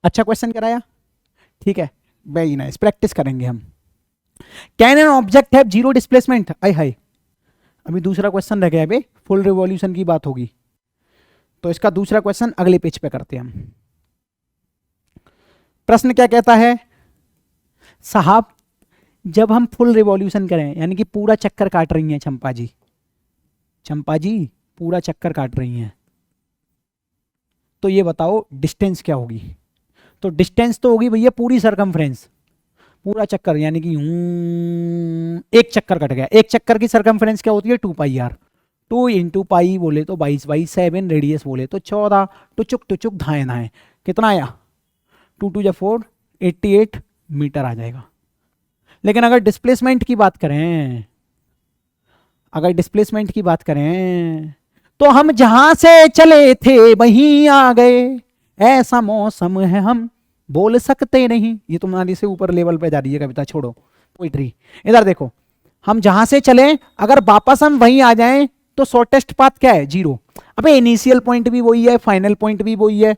S2: अच्छा क्वेश्चन कराया, ठीक है, वेरी नाइस, प्रैक्टिस करेंगे हम। Can an object have zero displacement, आई हाय, अभी दूसरा क्वेश्चन रह गया, अभी फुल रिवॉल्यूशन की बात होगी, तो इसका दूसरा क्वेश्चन अगले पेज पे करते हैं हम। प्रश्न क्या कहता है, साहब जब हम फुल रिवॉल्यूशन करें, यानी कि पूरा चक्कर काट रही हैं चंपा जी, चंपा जी पूरा चक्कर काट रही हैं, तो ये बताओ डिस्टेंस क्या होगी। तो डिस्टेंस तो होगी भैया पूरी सरकमफ्रेंस, पूरा चक्कर, यानी कि एक चक्कर कट गया। एक चक्कर की सरकमफ्रेंस क्या होती है 2πr। 2 इंटू पाई बोले तो 22 बाई 7, रेडियस बोले तो 14, टुचुक टुचुक धाए धाए कितना आया 2 2 जा 4, 88 मीटर आ जाएगा। लेकिन अगर डिस्प्लेसमेंट की बात करें, अगर डिस्प्लेसमेंट की बात करें तो हम जहां से चले थे वहीं आ गए, ऐसा मौसम है हम बोल सकते नहीं। ये तुम्हारी से ऊपर लेवल पे जा रही है कविता, छोड़ो पोइट्री। इधर देखो, हम जहां से चले अगर वापस हम वहीं आ जाएं तो शॉर्टेस्ट पाथ क्या है 0। अबे इनिशियल पॉइंट भी वही है, फाइनल पॉइंट भी वही है,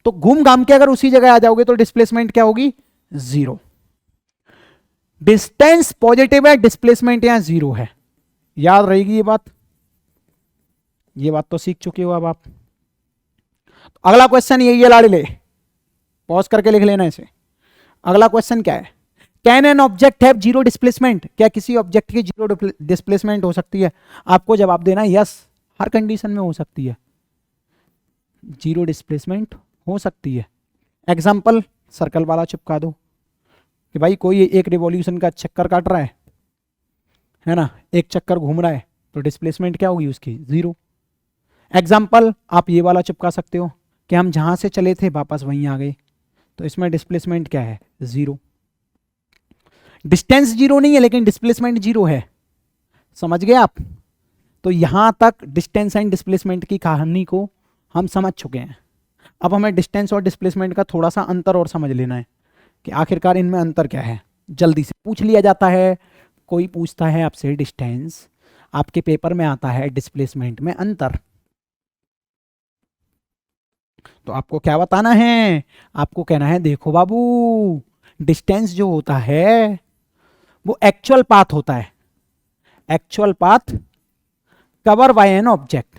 S2: तो घूम घाम के अगर उसी जगह आ जाओगे तो डिस्प्लेसमेंट क्या होगी 0। डिस्टेंस पॉजिटिव है, डिस्प्लेसमेंट यहां 0 है। याद रहेगी ये बात, ये बात तो सीख चुके हो अब आप। अगला क्वेश्चन यही है लाड़िले, पॉज करके लिख लेना इसे। अगला क्वेश्चन क्या है, can an object have zero displacement, क्या किसी ऑब्जेक्ट की जीरो डिस्प्लेसमेंट हो सकती है। आपको जवाब देना यस, हर कंडीशन में हो सकती है, जीरो डिस्प्लेसमेंट हो सकती है। एग्जाम्पल सर्कल वाला चिपका दो कि भाई कोई एक रिवॉल्यूशन का चक्कर काट रहा है ना, एक चक्कर घूम रहा है, तो डिस्प्लेसमेंट क्या होगी उसकी 0। एग्जाम्पल आप ये वाला चिपका सकते हो कि हम जहां से चले थे वापस वहीं आ गए, तो इसमें डिस्प्लेसमेंट क्या है 0। डिस्टेंस 0 नहीं है लेकिन डिस्प्लेसमेंट 0 है, समझ गए आप। तो यहां तक डिस्टेंस एंड डिस्प्लेसमेंट की कहानी को हम समझ चुके हैं। अब हमें डिस्टेंस और डिस्प्लेसमेंट का थोड़ा सा अंतर और समझ लेना है कि आखिरकार इनमें अंतर क्या है। जल्दी से पूछ लिया जाता है, कोई पूछता है आपसे डिस्टेंस, आपके पेपर में आता है डिस्प्लेसमेंट में अंतर, तो आपको क्या बताना है, आपको कहना है देखो बाबू डिस्टेंस जो होता है वो एक्चुअल पाथ होता है, actual path cover by an object,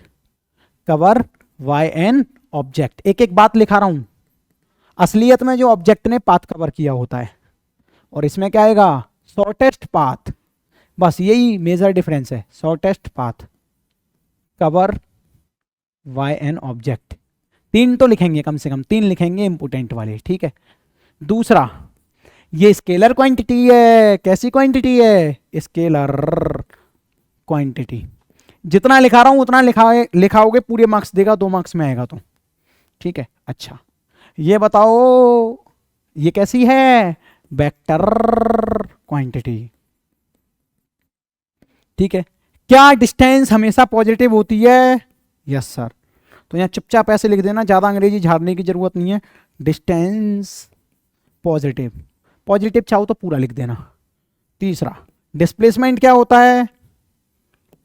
S2: cover by an object. एक एक बात लिखा रहा हूं, असलियत में जो ऑब्जेक्ट ने पाथ कवर किया होता है, और इसमें क्या आएगा शॉर्टेस्ट पाथ, बस यही मेजर डिफरेंस है, shortest path cover by an object. 3 तो लिखेंगे, कम से कम 3 लिखेंगे इंपोर्टेंट वाले, ठीक है। दूसरा ये स्केलर क्वांटिटी है, कैसी क्वांटिटी है स्केलर क्वांटिटी। जितना लिखा रहा हूं उतना लिखाओगे पूरे मार्क्स देगा, 2 मार्क्स में आएगा तो ठीक है। अच्छा ये बताओ ये कैसी है वेक्टर क्वांटिटी, ठीक है। क्या डिस्टेंस हमेशा पॉजिटिव होती है, यस सर। तो यहाँ चुपचाप ऐसे लिख देना, ज़्यादा अंग्रेजी झाड़ने की जरूरत नहीं है। डिस्टेंस पॉजिटिव, पॉजिटिव चाहो तो पूरा लिख देना। तीसरा डिस्प्लेसमेंट क्या होता है,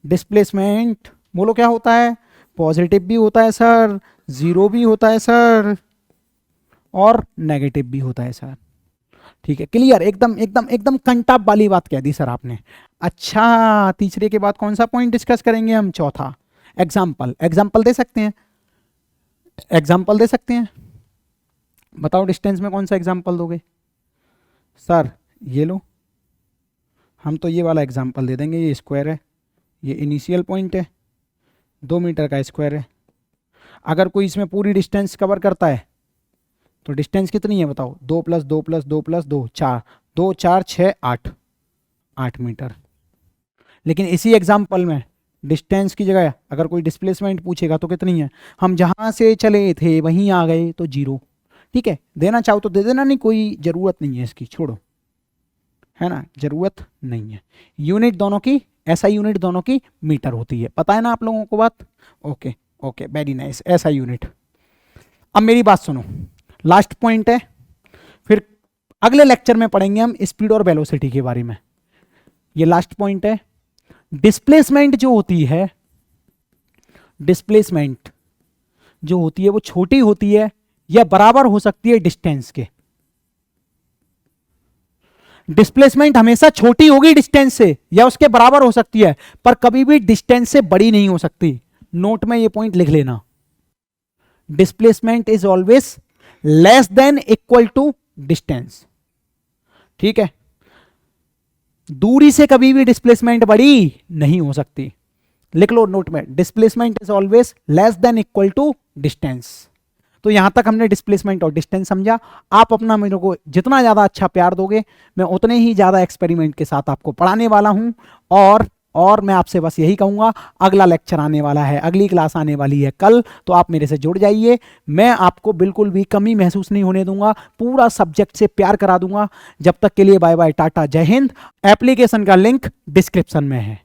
S2: डिस्प्लेसमेंट बोलो क्या होता है, पॉजिटिव भी होता है सर, 0 भी होता है सर, और नेगेटिव भी होता है सर, ठीक है। क्लियर, एकदम एकदम एकदम कंटाप वाली बात कह दी सर आपने। अच्छा तीसरे के बाद कौन सा पॉइंट डिस्कस करेंगे हम, चौथा एग्जाम्पल। एग्जाम्पल दे सकते हैं, एग्जाम्पल दे सकते हैं, बताओ डिस्टेंस में कौन सा एग्जाम्पल दोगे सर। ये लो, हम तो ये वाला एग्जाम्पल दे देंगे, ये स्क्वायर है, ये इनिशियल पॉइंट है, 2 मीटर का स्क्वायर है। अगर कोई इसमें पूरी डिस्टेंस कवर करता है तो डिस्टेंस कितनी है बताओ, 2 + 2 + 2 + 2 4, 2 4 6 8, 8 मीटर। लेकिन इसी एग्जाम्पल में डिस्टेंस की जगह अगर कोई डिस्प्लेसमेंट पूछेगा तो कितनी है, हम जहां से चले थे वहीं आ गए तो 0, ठीक है। देना चाहो तो दे देना, नहीं कोई ज़रूरत नहीं है इसकी, छोड़ो, है ना, ज़रूरत नहीं है। यूनिट दोनों की, ऐसा यूनिट दोनों की मीटर होती है, पता है ना आप लोगों को बात। ओके ओके वेरी नाइस, ऐसा यूनिट। अब मेरी बात सुनो, लास्ट पॉइंट है, फिर अगले लेक्चर में पढ़ेंगे हम स्पीड और वेलोसिटी के बारे में। ये लास्ट पॉइंट है। डिस्प्लेसमेंट जो होती है, डिस्प्लेसमेंट जो होती है वो छोटी होती है या बराबर हो सकती है डिस्टेंस के। डिस्प्लेसमेंट हमेशा छोटी होगी डिस्टेंस से या उसके बराबर हो सकती है, पर कभी भी डिस्टेंस से बड़ी नहीं हो सकती। नोट में ये पॉइंट लिख लेना, displacement is always less than equal to distance, ठीक है। दूरी से कभी भी डिस्प्लेसमेंट बड़ी नहीं हो सकती, लिख लो नोट में, displacement is always less than equal to distance. तो यहां तक हमने डिस्प्लेसमेंट और डिस्टेंस समझा। आप अपना मेरे को जितना ज़्यादा अच्छा प्यार दोगे, मैं उतने ही ज़्यादा एक्सपेरिमेंट के साथ आपको पढ़ाने वाला हूं। और मैं आपसे बस यही कहूँगा, अगला लेक्चर आने वाला है, अगली क्लास आने वाली है कल, तो आप मेरे से जुड़ जाइए। मैं आपको बिल्कुल भी कमी महसूस नहीं होने दूंगा, पूरा सब्जेक्ट से प्यार करा दूंगा। जब तक के लिए बाय बाय, टाटा, जय हिंद। एप्लीकेशन का लिंक डिस्क्रिप्शन में है।